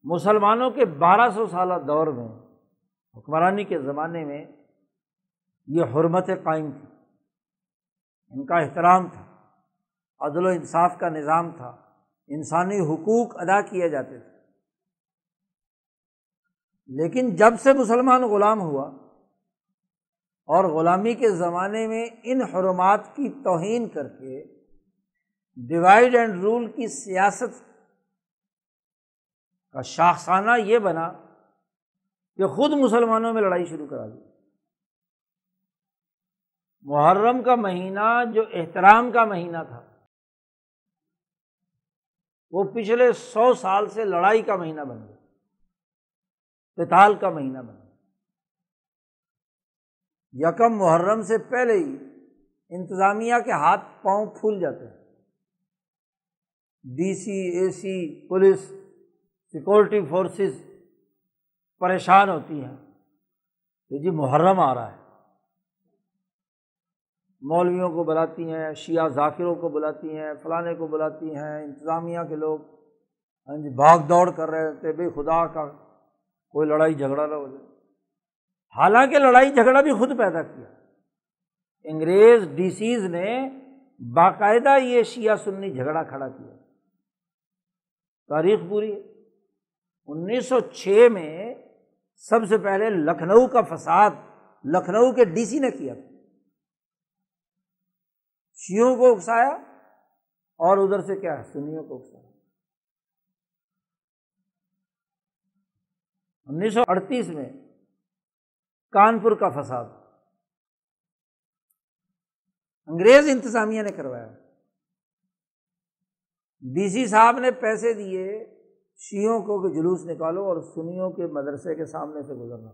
مسلمانوں کے 1200 سالہ دور میں، حکمرانی کے زمانے میں یہ حرمتیں قائم تھیں، ان کا احترام تھا، عدل و انصاف کا نظام تھا، انسانی حقوق ادا کیے جاتے تھے۔ لیکن جب سے مسلمان غلام ہوا اور غلامی کے زمانے میں ان حرمات کی توہین کر کے ڈیوائیڈ اینڈ رول کی سیاست کا شاخسانہ یہ بنا کہ خود مسلمانوں میں لڑائی شروع کرا دی۔ محرم کا مہینہ جو احترام کا مہینہ تھا، وہ پچھلے 100 سال سے لڑائی کا مہینہ بن گیا، قتال کا مہینہ بن گیا۔ یکم محرم سے پہلے ہی انتظامیہ کے ہاتھ پاؤں پھول جاتے ہیں، ڈی سی، اے سی، پولیس، سیکورٹی فورسز پریشان ہوتی ہیں کہ جی محرم آ رہا ہے، مولویوں کو بلاتی ہیں، شیعہ ذاکروں کو بلاتی ہیں، فلانے کو بلاتی ہیں، انتظامیہ کے لوگ بھاگ دوڑ کر رہے ہوتے، بے خدا کا کوئی لڑائی جھگڑا نہ ہو جائے۔ حالانکہ لڑائی جھگڑا بھی خود پیدا کیا، انگریز ڈی سیز نے باقاعدہ یہ شیعہ سنی جھگڑا کھڑا کیا، تاریخ پوری ہے۔ 1906 میں سب سے پہلے لکھنؤ کا فساد لکھنؤ کے ڈی سی نے کیا، شیعوں کو اکسایا اور ادھر سے کیا ہے سنیوں کو اکسایا۔ 1938 میں کانپور کا فساد انگریز انتظامیہ نے کروایا، ڈی سی صاحب نے پیسے دیے شیعوں کو کہ جلوس نکالو اور سنیوں کے مدرسے کے سامنے سے گزرنا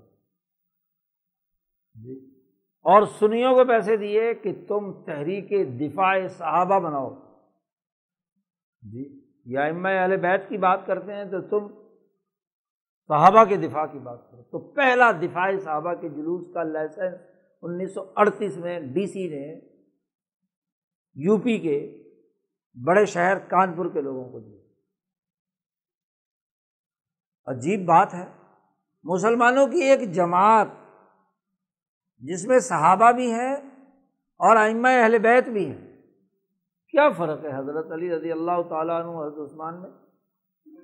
جی، اور سنیوں کو پیسے دیے کہ تم تحریک دفاع صحابہ بناؤ جی، یا ائمہ اہل بیت کی بات کرتے ہیں تو تم صحابہ کے دفاع کی بات کرو۔ تو پہلا دفاع صحابہ کے جلوس کا لائسنس 1938 میں ڈی سی نے یو پی کے بڑے شہر کانپور کے لوگوں کو دیا۔ عجیب بات ہے، مسلمانوں کی ایک جماعت جس میں صحابہ بھی ہیں اور ائمہ اہل بیت بھی ہیں، کیا فرق ہے حضرت علی رضی اللہ تعالیٰ عنہ، حضرت عثمان میں؟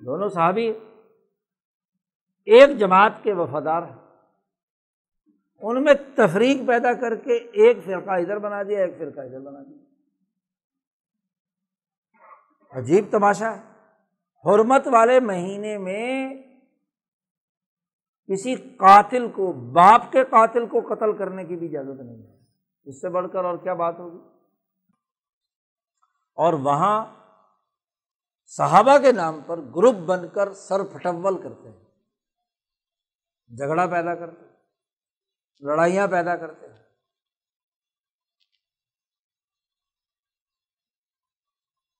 دونوں صحابی ایک جماعت کے وفادار ہیں۔ ان میں تفریق پیدا کر کے ایک فرقہ ادھر بنا دیا، ایک فرقہ ادھر بنا دیا۔ عجیب تماشا ہے۔ حرمت والے مہینے میں کسی قاتل کو، باپ کے قاتل کو قتل کرنے کی بھی اجازت نہیں ہے، اس سے بڑھ کر اور کیا بات ہوگی۔ اور وہاں صحابہ کے نام پر گروپ بن کر سر پھٹول کرتے ہیں، جھگڑا پیدا کرتے ہیں، لڑائیاں پیدا کرتے ہیں۔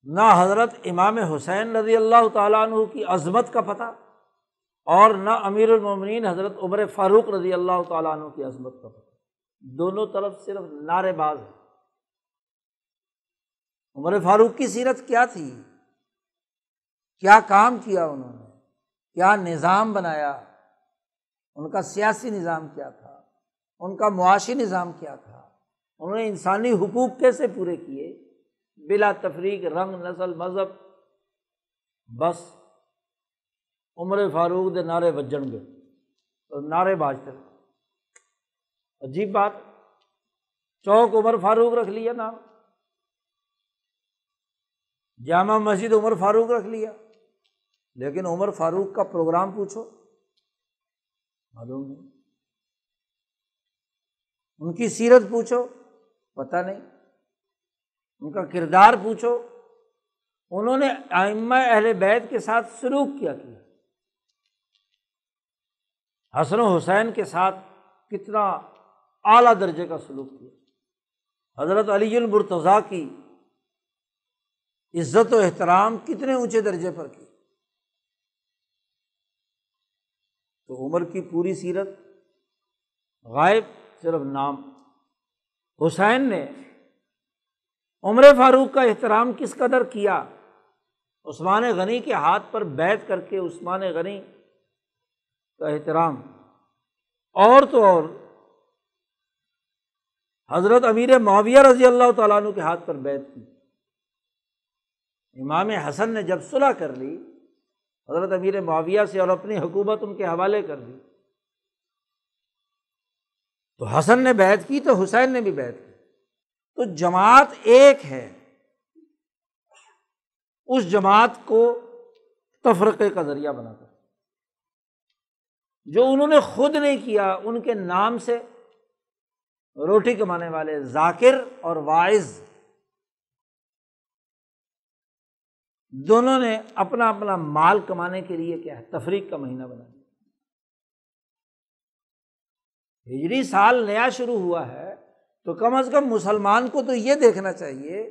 نہ حضرت امام حسین رضی اللہ تعالیٰ عنہ کی عظمت کا پتہ، اور نہ امیر المومنین حضرت عمر فاروق رضی اللہ تعالیٰ عنہ کی عظمت کا پتہ، دونوں طرف صرف نعرے باز ہیں۔ عمر فاروق کی سیرت کیا تھی؟ کیا کام کیا انہوں نے؟ کیا نظام بنایا؟ ان کا سیاسی نظام کیا تھا؟ ان کا معاشی نظام کیا تھا؟ انہوں نے انسانی حقوق کیسے پورے کیے بلا تفریق، رنگ، نسل، مذہب؟ بس عمر فاروق دے نعرے بجن گے اور نعرے باجتے رہے۔ عجیب بات، چوک عمر فاروق رکھ لیا نام، جامع مسجد عمر فاروق رکھ لیا، لیکن عمر فاروق کا پروگرام پوچھو معلوم نہیں، ان کی سیرت پوچھو پتہ نہیں، ان کا کردار پوچھو، انہوں نے ائمہ اہل بیت کے ساتھ سلوک کیا حسن و حسین کے ساتھ کتنا اعلیٰ درجے کا سلوک کیا، حضرت علی المرتضیٰ کی عزت و احترام کتنے اونچے درجے پر کی۔ تو عمر کی پوری سیرت غائب، صرف نام۔ حسین نے عمر فاروق کا احترام کس قدر کیا، عثمان غنی کے ہاتھ پر بیعت کر کے عثمان غنی کا احترام، اور تو اور حضرت امیر معاویہ رضی اللہ تعالیٰ عنہ کے ہاتھ پر بیعت کی۔ امام حسن نے جب صلح کر لی حضرت امیر معاویہ سے اور اپنی حکومت ان کے حوالے کر دی، تو حسن نے بیعت کی تو حسین نے بھی بیعت کی، تو جماعت ایک ہے، اس جماعت کو تفرقے کا ذریعہ بنا کر، جو انہوں نے خود نہیں کیا، ان کے نام سے روٹی کمانے والے ذاکر اور واعظ دونوں نے اپنا اپنا مال کمانے کے لیے کیا ہے، تفریق کا مہینہ بنا دیا۔ ہجری سال نیا شروع ہوا ہے تو کم از کم مسلمان کو تو یہ دیکھنا چاہیے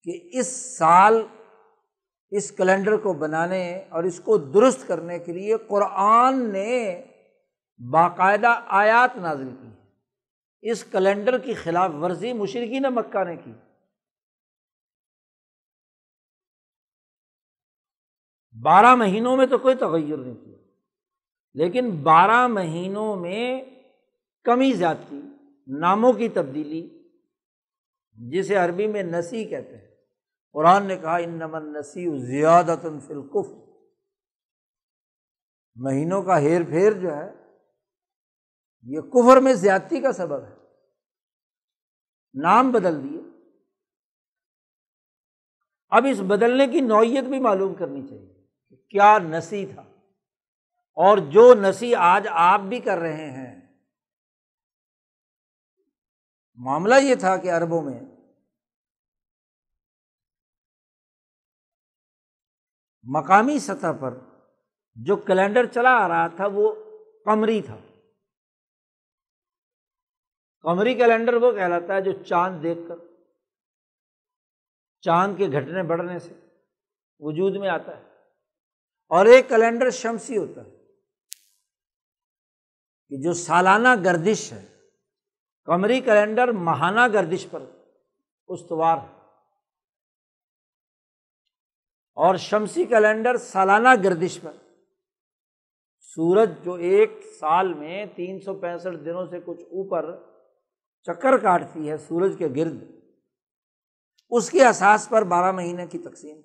کہ اس سال اس کیلنڈر کو بنانے اور اس کو درست کرنے کے لیے قرآن نے باقاعدہ آیات نازل کی، اس کیلنڈر کی خلاف ورزی مشرکین مکہ نے کی۔ 12 مہینوں میں تو کوئی تغیر نہیں کیا، لیکن 12 مہینوں میں کمی زیادتی، ناموں کی تبدیلی، جسے عربی میں نسی کہتے ہیں، قرآن نے کہا انما النسیء زیادۃ فی الکفر، مہینوں کا ہیر پھیر جو ہے یہ کفر میں زیادتی کا سبب ہے۔ نام بدل دیے، اب اس بدلنے کی نوعیت بھی معلوم کرنی چاہیے کہ کیا نسی تھا، اور جو نسی آج آپ بھی کر رہے ہیں۔ معاملہ یہ تھا کہ عربوں میں مقامی سطح پر جو کیلنڈر چلا آ رہا تھا وہ قمری تھا۔ قمری کیلنڈر وہ کہلاتا ہے جو چاند دیکھ کر، چاند کے گھٹنے بڑھنے سے وجود میں آتا ہے، اور ایک کیلنڈر شمسی ہوتا ہے کہ جو سالانہ گردش ہے۔ قمری کیلنڈر ماہانہ گردش پر استوار ہے، اور شمسی کیلنڈر سالانہ گردش پر۔ سورج جو ایک سال میں 365 دنوں سے کچھ اوپر چکر کاٹتی ہے سورج کے گرد، اس کے اساس پر 12 مہینے کی تقسیم۔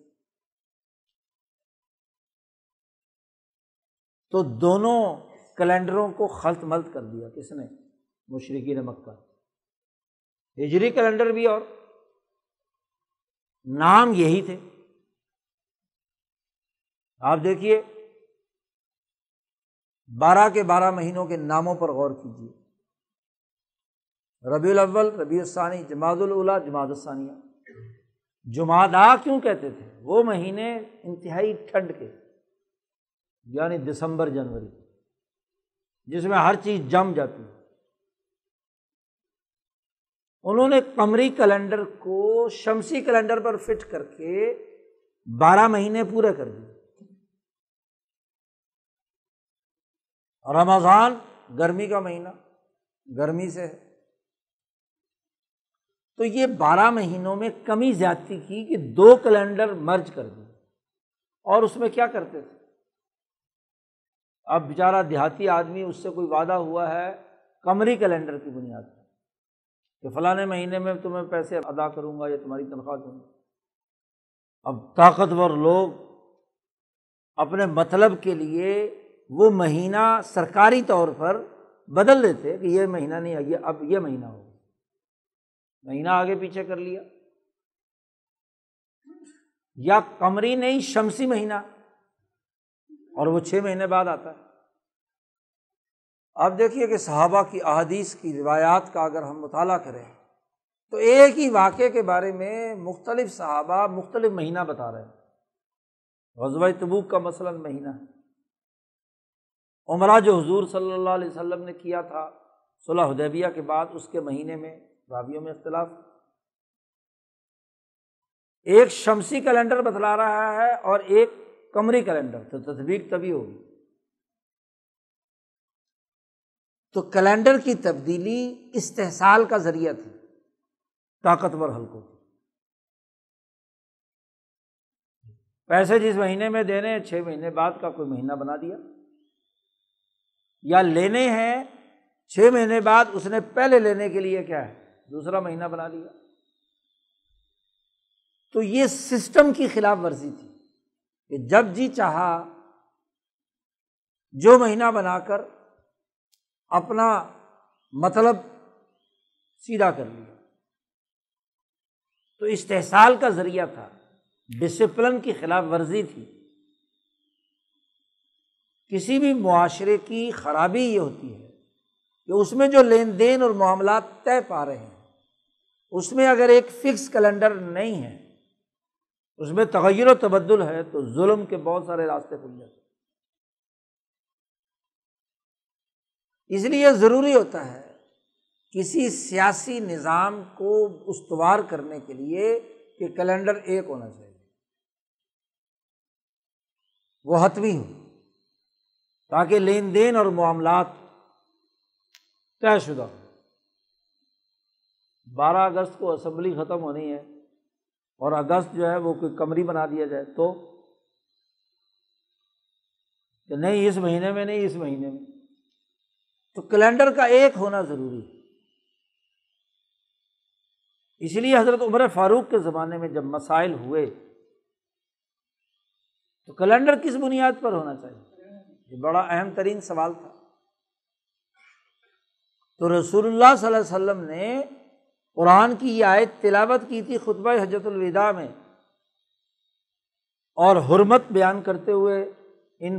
تو دونوں کیلنڈروں کو خلط ملط کر دیا۔ کس نے؟ مشرکین مکہ۔ ہجری کیلنڈر بھی اور نام یہی تھے۔ آپ دیکھیے 12 کے 12 مہینوں کے ناموں پر غور کیجیے، ربیع الاول، ربیع الثانی، جمادی الاولیٰ، جمادی الثانیہ۔ جمادی کیوں کہتے تھے؟ وہ مہینے انتہائی ٹھنڈ کے، یعنی دسمبر جنوری، جس میں ہر چیز جم جاتی ہے۔ انہوں نے قمری کیلنڈر کو شمسی کیلنڈر پر فٹ کر کے 12 مہینے پورے کر دیے۔ رمضان گرمی کا مہینہ، گرمی سے ہے، تو یہ 12 مہینوں میں کمی زیادتی کی کہ 2 کیلنڈر مرج کر دیے۔ اور اس میں کیا کرتے تھے؟ اب بیچارہ دیہاتی آدمی، اس سے کوئی وعدہ ہوا ہے قمری کیلنڈر کی بنیاد پر کہ فلاں مہینے میں تمہیں پیسے ادا کروں گا یا تمہاری تنخواہ دوں گا۔ اب طاقتور لوگ اپنے مطلب کے لیے وہ مہینہ سرکاری طور پر بدل دیتے کہ یہ مہینہ نہیں ہے، اب یہ مہینہ ہوگا، مہینہ آگے پیچھے کر لیا، یا قمری نہیں شمسی مہینہ، اور وہ 6 مہینے بعد آتا ہے۔ آپ دیکھیے کہ صحابہ کی احادیث کی روایات کا اگر ہم مطالعہ کریں تو ایک ہی واقعے کے بارے میں مختلف صحابہ مختلف مہینہ بتا رہے ہیں۔ غزوہ تبوک کا مثلاً مہینہ ہے، عمرہ جو حضور صلی اللہ علیہ وسلم نے کیا تھا صلح حدیبیہ کے بعد، اس کے مہینے میں راویوں میں اختلاف۔ ایک شمسی کیلنڈر بتلا رہا ہے اور ایک قمری کیلنڈر، تو تطبیق تبھی ہوگی۔ تو کیلنڈر کی تبدیلی استحصال کا ذریعہ تھی طاقتور حلقوں کی۔ پیسے جس مہینے میں دینے 6 مہینے بعد کا کوئی مہینہ بنا دیا، یا لینے ہیں 6 مہینے بعد، اس نے پہلے لینے کے لیے کیا ہے دوسرا مہینہ بنا دیا۔ تو یہ سسٹم کی خلاف ورزی تھی کہ جب جی چاہا جو مہینہ بنا کر اپنا مطلب سیدھا کر لیا۔ تو استحصال کا ذریعہ تھا، ڈسپلن کی خلاف ورزی تھی۔ کسی بھی معاشرے کی خرابی یہ ہوتی ہے کہ اس میں جو لین دین اور معاملات طے پا رہے ہیں، اس میں اگر ایک فکس کیلنڈر نہیں ہے، اس میں تغیر و تبدل ہے، تو ظلم کے بہت سارے راستے کھل جاتے ہیں۔ اس لیے ضروری ہوتا ہے کسی سیاسی نظام کو استوار کرنے کے لیے کہ کیلنڈر ایک ہونا چاہیے، وہ حتمی ہو، تاکہ لین دین اور معاملات طے شدہ ہو۔ 12 اگست کو اسمبلی ختم ہونی ہے اور اگست جو ہے وہ کوئی قمری بنا دیا جائے تو کہ نہیں اس مہینے میں، نہیں اس مہینے میں، تو کیلنڈر کا ایک ہونا ضروری ہے۔ اس لیے حضرت عمر فاروق کے زمانے میں جب مسائل ہوئے تو کیلنڈر کس بنیاد پر ہونا چاہیے، یہ بڑا اہم ترین سوال تھا۔ تو رسول اللہ صلی اللہ علیہ وسلم نے قرآن کی یہ آیت تلاوت کی تھی خطبہ حجۃ الوداع میں، اور حرمت بیان کرتے ہوئے ان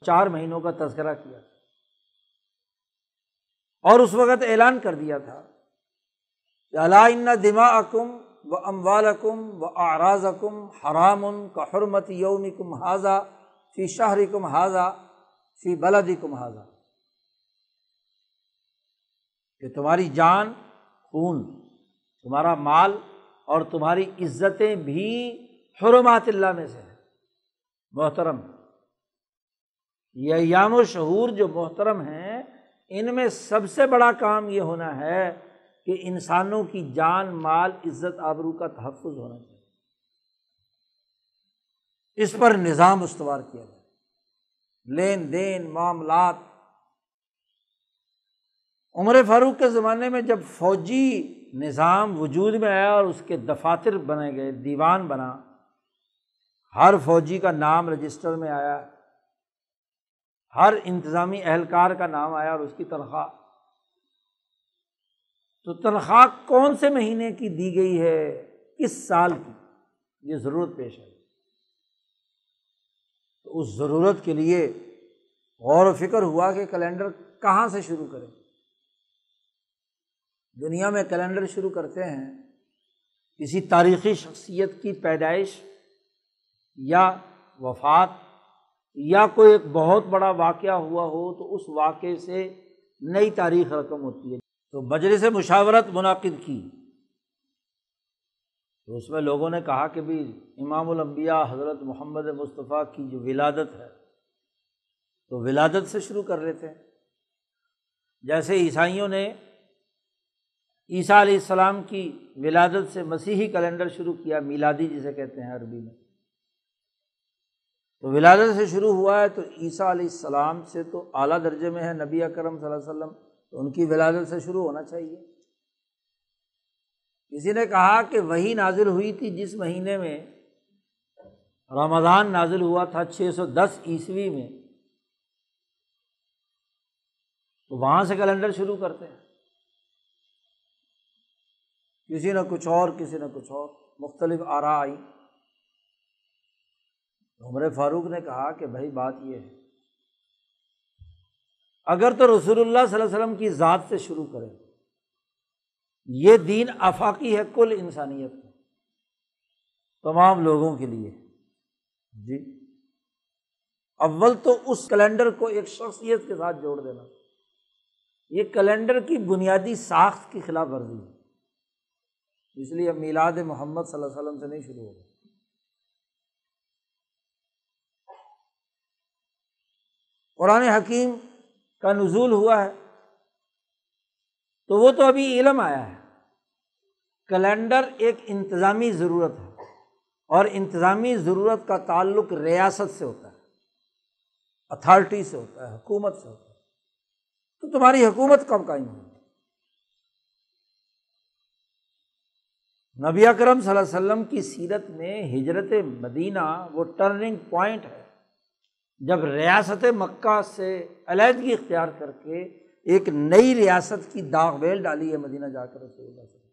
4 مہینوں کا تذکرہ کیا، اور اس وقت اعلان کر دیا تھا کہ الا ان دماءکم واموالکم واعراضکم حرام کحرمت یومکم ھذا فی شہرکم ھذا فی بلدکم ھذا، کہ تمہاری جان، خون، تمہارا مال اور تمہاری عزتیں بھی حرمات اللہ میں سے ہیں، محترم۔ یہ ایام و شہور جو محترم ہیں، ان میں سب سے بڑا کام یہ ہونا ہے کہ انسانوں کی جان، مال، عزت، آبرو کا تحفظ ہونا چاہیے، اس پر نظام استوار کیا جائے، لین دین، معاملات۔ عمر فاروق کے زمانے میں جب فوجی نظام وجود میں آیا اور اس کے دفاتر بنے گئے، دیوان بنا، ہر فوجی کا نام رجسٹر میں آیا، ہر انتظامی اہلکار کا نام آیا اور اس کی تنخواہ، تو تنخواہ کون سے مہینے کی دی گئی ہے، کس سال کی، یہ ضرورت پیش آئی۔ تو اس ضرورت کے لیے غور و فکر ہوا کہ کیلنڈر کہاں سے شروع کریں۔ دنیا میں کیلنڈر شروع کرتے ہیں کسی تاریخی شخصیت کی پیدائش یا وفات یا کوئی ایک بہت بڑا واقعہ ہوا ہو تو اس واقعے سے نئی تاریخ رقم ہوتی ہے۔ تو مجلس مشاورت منعقد کی تو اس میں لوگوں نے کہا کہ بھی امام الانبیاء حضرت محمد مصطفیٰ کی جو ولادت ہے تو ولادت سے شروع کر لیتے ہیں، جیسے عیسائیوں نے عیسیٰ علیہ السلام کی ولادت سے مسیحی کیلنڈر شروع کیا، میلادی جسے کہتے ہیں عربی میں۔ تو ولادت سے شروع ہوا ہے تو عیسیٰ علیہ السلام سے تو اعلیٰ درجے میں ہے نبی اکرم صلی اللہ علیہ وسلم، تو ان کی ولادت سے شروع ہونا چاہیے۔ کسی نے کہا کہ وحی نازل ہوئی تھی جس مہینے میں رمضان نازل ہوا تھا 610 عیسوی میں، تو وہاں سے کیلنڈر شروع کرتے ہیں۔ کسی نے کچھ اور، کسی نے کچھ اور، مختلف آراء آئی۔ عمر فاروق نے کہا کہ بھائی بات یہ ہے، اگر تو رسول اللہ صلی اللہ علیہ وسلم کی ذات سے شروع کریں، یہ دین آفاقی ہے کل انسانیت کا، تمام لوگوں کے لیے جی، اول تو اس کیلنڈر کو ایک شخصیت کے ساتھ جوڑ دینا، یہ کیلنڈر کی بنیادی ساخت کی خلاف ورزی ہے، اس لیے میلاد محمد صلی اللہ علیہ وسلم سے نہیں شروع ہوگا۔ قرآن حکیم کا نزول ہوا ہے تو وہ تو ابھی علم آیا ہے، کیلنڈر ایک انتظامی ضرورت ہے، اور انتظامی ضرورت کا تعلق ریاست سے ہوتا ہے، اتھارٹی سے ہوتا ہے، حکومت سے ہوتا ہے۔ تو تمہاری حکومت کب قائم ہوئی؟ نبی اکرم صلی اللہ علیہ وسلم کی سیرت میں ہجرت مدینہ وہ ٹرننگ پوائنٹ ہے، جب ریاست مکہ سے علیحدگی اختیار کر کے ایک نئی ریاست کی داغ بیل ڈالی ہے مدینہ جا کر رسول اللہ صلی اللہ علیہ وسلم،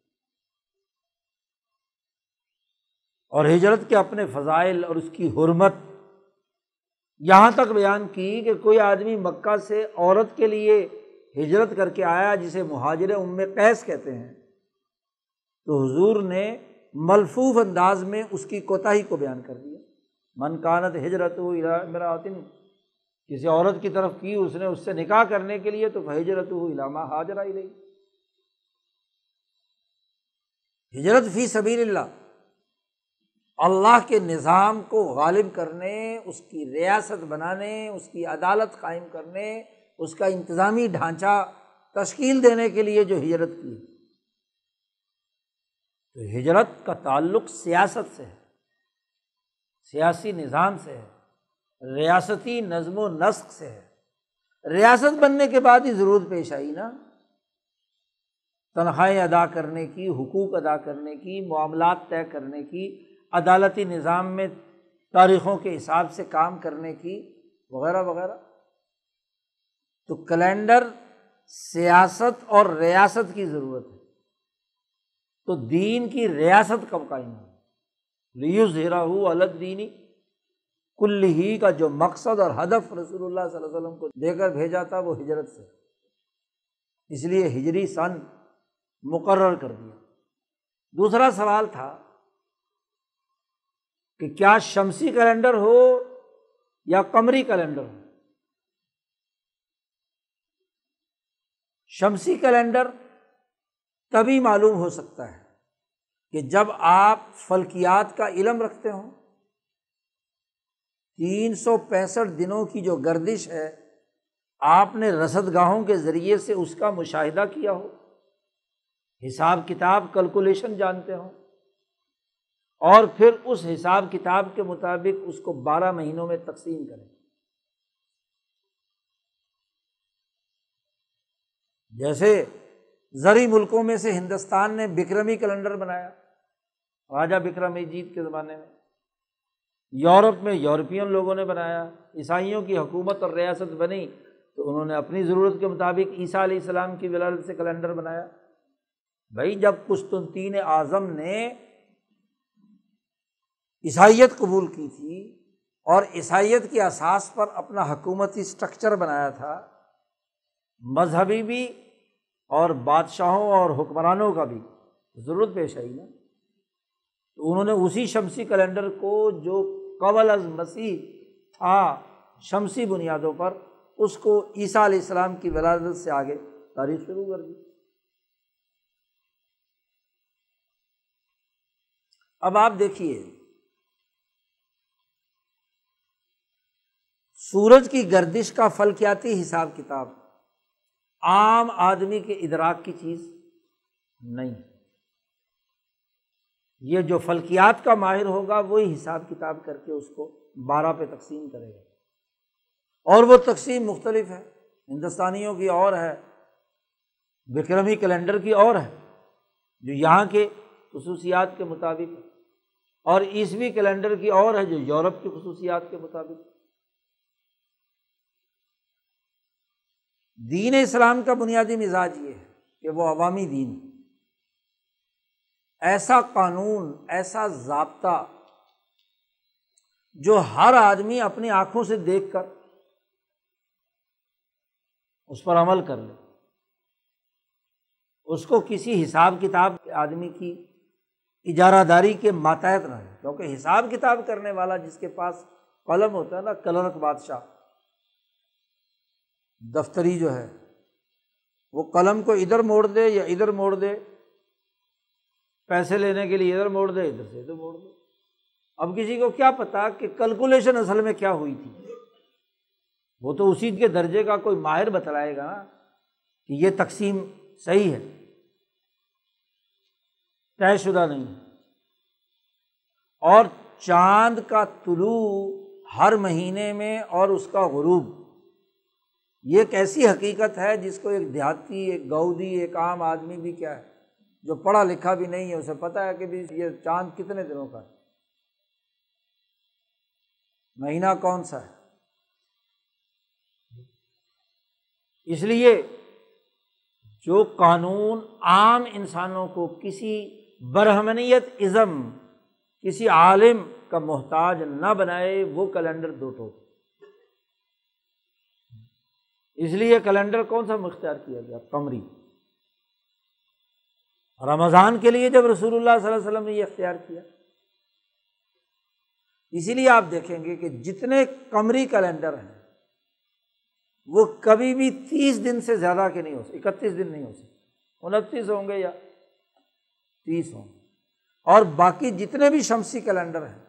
اور ہجرت کے اپنے فضائل اور اس کی حرمت یہاں تک بیان کی کہ کوئی آدمی مکہ سے عورت کے لیے ہجرت کر کے آیا جسے مہاجر ام قیس کہتے ہیں، تو حضور نے ملفوف انداز میں اس کی کوتاہی کو بیان کر دیا، من کانت ہجرتہ الی امرأۃ، کسی عورت کی طرف کی اس نے اس سے نکاح کرنے کے لیے تو فہجرتہ الی ما ہاجر الیہ، ہجرت فی سبیل اللہ، اللہ کے نظام کو غالب کرنے، اس کی ریاست بنانے، اس کی عدالت قائم کرنے، اس کا انتظامی ڈھانچہ تشکیل دینے کے لیے جو ہجرت کی، تو ہجرت کا تعلق سیاست سے ہے، سیاسی نظام سے ہے، ریاستی نظم و نسق سے ہے۔ ریاست بننے کے بعد ہی ضرورت پیش آئی نا، تنخواہیں ادا کرنے کی، حقوق ادا کرنے کی، معاملات طے کرنے کی، عدالتی نظام میں تاریخوں کے حساب سے کام کرنے کی، وغیرہ وغیرہ۔ تو کیلنڈر سیاست اور ریاست کی ضرورت ہے، تو دین کی ریاست کب قائم ہوئی؟ لِیُظْہِرَہُ عَلَى الدِّینِ کُلِّہِ کا جو مقصد اور ہدف رسول اللہ صلی اللہ علیہ وسلم کو دے کر بھیجا تھا وہ ہجرت سے، اس لیے ہجری سن مقرر کر دیا۔ دوسرا سوال تھا کہ کیا شمسی کیلنڈر ہو یا قمری کیلنڈر ہو؟ شمسی کیلنڈر تبھی معلوم ہو سکتا ہے کہ جب آپ فلکیات کا علم رکھتے ہوں، 365 دنوں کی جو گردش ہے آپ نے رصد گاہوں کے ذریعے سے اس کا مشاہدہ کیا ہو، حساب کتاب کیلکولیشن جانتے ہوں، اور پھر اس حساب کتاب کے مطابق اس کو 12 مہینوں میں تقسیم کریں۔ جیسے زرعی ملکوں میں سے ہندوستان نے بکرمی کیلنڈر بنایا راجہ بکرم جیت کے زمانے میں، یورپ میں یورپین لوگوں نے بنایا، عیسائیوں کی حکومت اور ریاست بنی تو انہوں نے اپنی ضرورت کے مطابق عیسیٰ علیہ السلام کی ولادت سے کیلنڈر بنایا۔ بھائی جب قسطنطین اعظم نے عیسائیت قبول کی تھی اور عیسائیت کی اساس پر اپنا حکومتی سٹرکچر بنایا تھا، مذہبی بھی اور بادشاہوں اور حکمرانوں کا بھی ضرورت پیش آئی نا، تو انہوں نے اسی شمسی کیلنڈر کو جو قبل از مسیح تھا شمسی بنیادوں پر، اس کو عیسیٰ علیہ السلام کی ولادت سے آگے تاریخ شروع کر دی۔ اب آپ دیکھیے سورج کی گردش کا فلکیاتی حساب کتاب عام آدمی کے ادراک کی چیز نہیں، یہ جو فلکیات کا ماہر ہوگا وہی حساب کتاب کر کے اس کو 12 پہ تقسیم کرے گا، اور وہ تقسیم مختلف ہے، ہندوستانیوں کی اور ہے، وکرمی کیلنڈر کی اور ہے جو یہاں کے خصوصیات کے مطابق ہے، اور عیسوی کیلنڈر کی اور ہے جو یورپ کی خصوصیات کے مطابق۔ دین اسلام کا بنیادی مزاج یہ ہے کہ وہ عوامی دین ہے، ایسا قانون، ایسا ضابطہ جو ہر آدمی اپنی آنکھوں سے دیکھ کر اس پر عمل کر لے، اس کو کسی حساب کتاب آدمی کی اجارہ داری کے ماتحت نہ ہے، کیونکہ حساب کتاب کرنے والا جس کے پاس قلم ہوتا ہے نا، کلرک بادشاہ دفتری جو ہے، وہ قلم کو ادھر موڑ دے یا ادھر موڑ دے، پیسے لینے کے لیے ادھر موڑ دے ادھر سے ادھر موڑ دے، اب کسی کو کیا پتا کہ کیلکولیشن اصل میں کیا ہوئی تھی، وہ تو اسی کے درجے کا کوئی ماہر بتلائے گا نا کہ یہ تقسیم صحیح ہے، طے شدہ نہیں ہے۔ اور چاند کا طلوع ہر مہینے میں اور اس کا غروب، یہ ایک ایسی حقیقت ہے جس کو ایک دیہاتی، ایک گاؤدی، ایک عام آدمی بھی کیا ہے جو پڑھا لکھا بھی نہیں ہے اسے پتہ ہے کہ بھی یہ چاند کتنے دنوں کا ہے، مہینہ کون سا ہے۔ اس لیے جو قانون عام انسانوں کو کسی برہمنیت ازم، کسی عالم کا محتاج نہ بنائے، وہ کیلنڈر دو ٹوک۔ اس لیے کیلنڈر کون سا اختیار کیا گیا؟ قمری۔ رمضان کے لیے جب رسول اللہ صلی اللہ علیہ وسلم نے یہ اختیار کیا، اسی لیے آپ دیکھیں گے کہ جتنے قمری کیلنڈر ہیں وہ کبھی بھی 30 دن سے زیادہ کے نہیں ہو سکتے، 31 دن نہیں ہو سکتے، 29 ہوں گے یا 30 ہوں گے، اور باقی جتنے بھی شمسی کیلنڈر ہیں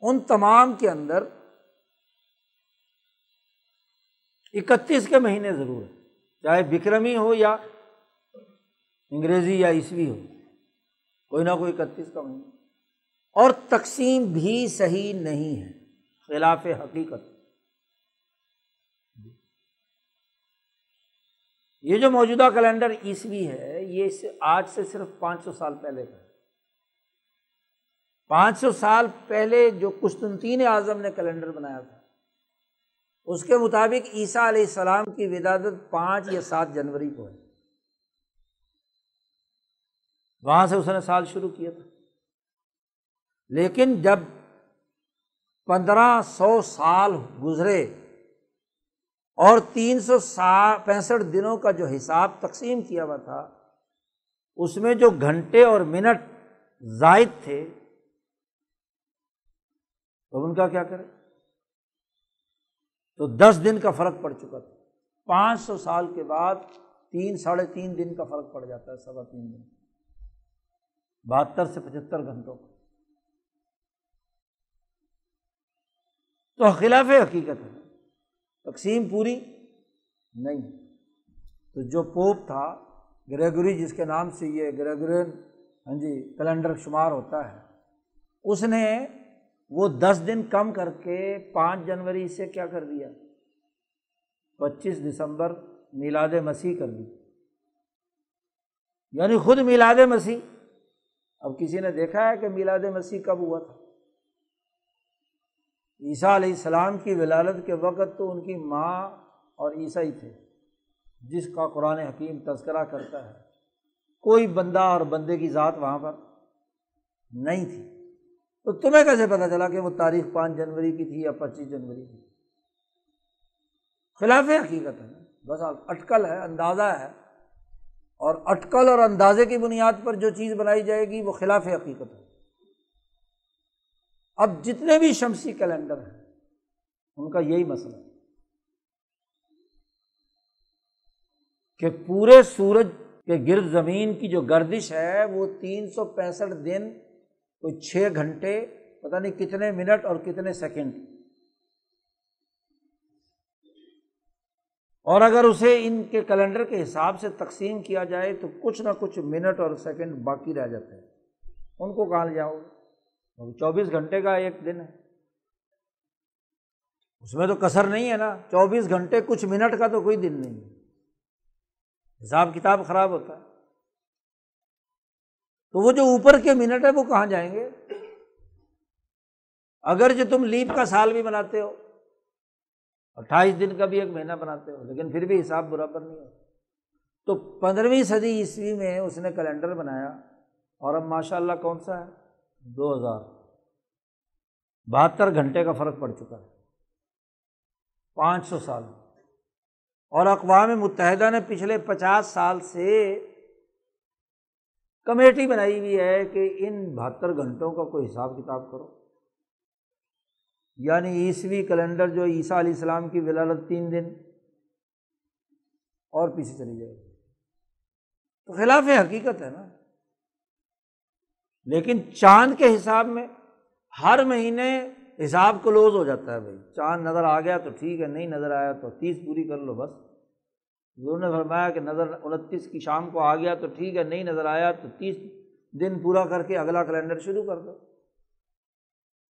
ان تمام کے اندر 31 کے مہینے ضرور ہے، چاہے وکرمی ہو یا انگریزی یا عیسوی ہو، کوئی نہ کوئی 31 کا مہینہ، اور تقسیم بھی صحیح نہیں ہے، خلاف حقیقت۔ یہ جو موجودہ کیلنڈر عیسوی ہے یہ آج سے صرف 500 سال پہلے کا ہے۔ 500 سال پہلے جو قسطنطین اعظم نے کیلنڈر بنایا تھا اس کے مطابق عیسیٰ علیہ السلام کی ولادت 5 یا 7 جنوری کو ہے، وہاں سے اس نے سال شروع کیا تھا، لیکن جب 1500 سال گزرے اور 365 دنوں کا جو حساب تقسیم کیا ہوا تھا اس میں جو گھنٹے اور منٹ زائد تھے تو ان کا کیا کریں، تو 10 دن کا فرق پڑ چکا تھا۔ 500 سال کے بعد 3-3.5 دن کا فرق پڑ جاتا ہے، 3.25 دن، 72 سے 75 گھنٹوں کا، تو خلاف حقیقت ہے، تقسیم پوری نہیں۔ تو جو پوپ تھا گریگوری، جس کے نام سے یہ گریگورین کیلنڈر شمار ہوتا ہے، اس نے وہ 10 دن کم کر کے 5 جنوری سے کیا کر دیا، 25 دسمبر میلاد مسیح کر دی، یعنی خود میلاد مسیح۔ اب کسی نے دیکھا ہے کہ میلاد مسیح کب ہوا تھا؟ عیسیٰ علیہ السلام کی ولادت کے وقت تو ان کی ماں اور عیسیٰ ہی تھے، جس کا قرآن حکیم تذکرہ کرتا ہے۔ کوئی بندہ اور بندے کی ذات وہاں پر نہیں تھی۔ تو تمہیں کیسے پتہ چلا کہ وہ تاریخ 5 جنوری کی تھی یا 25 جنوری کی؟ خلاف حقیقت ہے، بس اٹکل ہے، اندازہ ہے، اور اٹکل اور اندازے کی بنیاد پر جو چیز بنائی جائے گی وہ خلاف حقیقت ہے۔ اب جتنے بھی شمسی کیلنڈر ہیں ان کا یہی مسئلہ ہے کہ پورے سورج کے گرد زمین کی جو گردش ہے وہ 365 دن، کوئی 6 گھنٹے، پتہ نہیں کتنے منٹ اور کتنے سیکنڈ، اور اگر اسے ان کے کیلنڈر کے حساب سے تقسیم کیا جائے تو کچھ نہ کچھ منٹ اور سیکنڈ باقی رہ جاتے ہیں۔ ان کو کہاں لے جاؤ گے؟ 24 گھنٹے کا ایک دن ہے، اس میں تو کسر نہیں ہے نا۔ 24 گھنٹے کچھ منٹ کا تو کوئی دن نہیں ہے، حساب کتاب خراب ہوتا ہے۔ تو وہ جو اوپر کے منٹ ہے وہ کہاں جائیں گے؟ اگر جو تم لیپ کا سال بھی مناتے ہو، 28 دن کا بھی ایک مہینہ بناتے ہو، لیکن پھر بھی حساب برابر نہیں ہے۔ تو 15ویں صدی عیسوی میں اس نے کیلنڈر بنایا، اور اب ماشاءاللہ کون سا ہے؟ 2072 گھنٹے کا فرق پڑ چکا ہے، 500 سال۔ اور اقوام متحدہ نے پچھلے 50 سال سے کمیٹی بنائی ہوئی ہے کہ ان 72 گھنٹوں کا کوئی حساب کتاب کرو، یعنی عیسوی کیلنڈر جو عیسیٰ علیہ السلام کی ولادت 3 دن اور پیچھے چلی جائے گی، تو خلاف حقیقت ہے نا۔ لیکن چاند کے حساب میں ہر مہینے حساب کلوز ہو جاتا ہے، بھائی چاند نظر آ گیا تو ٹھیک ہے، نہیں نظر آیا تو 30 پوری کر لو بس۔ حضور نے فرمایا کہ نظر 29 کی شام کو آ گیا تو ٹھیک ہے، نہیں نظر آیا تو 30 دن پورا کر کے اگلا کیلنڈر شروع کر دو۔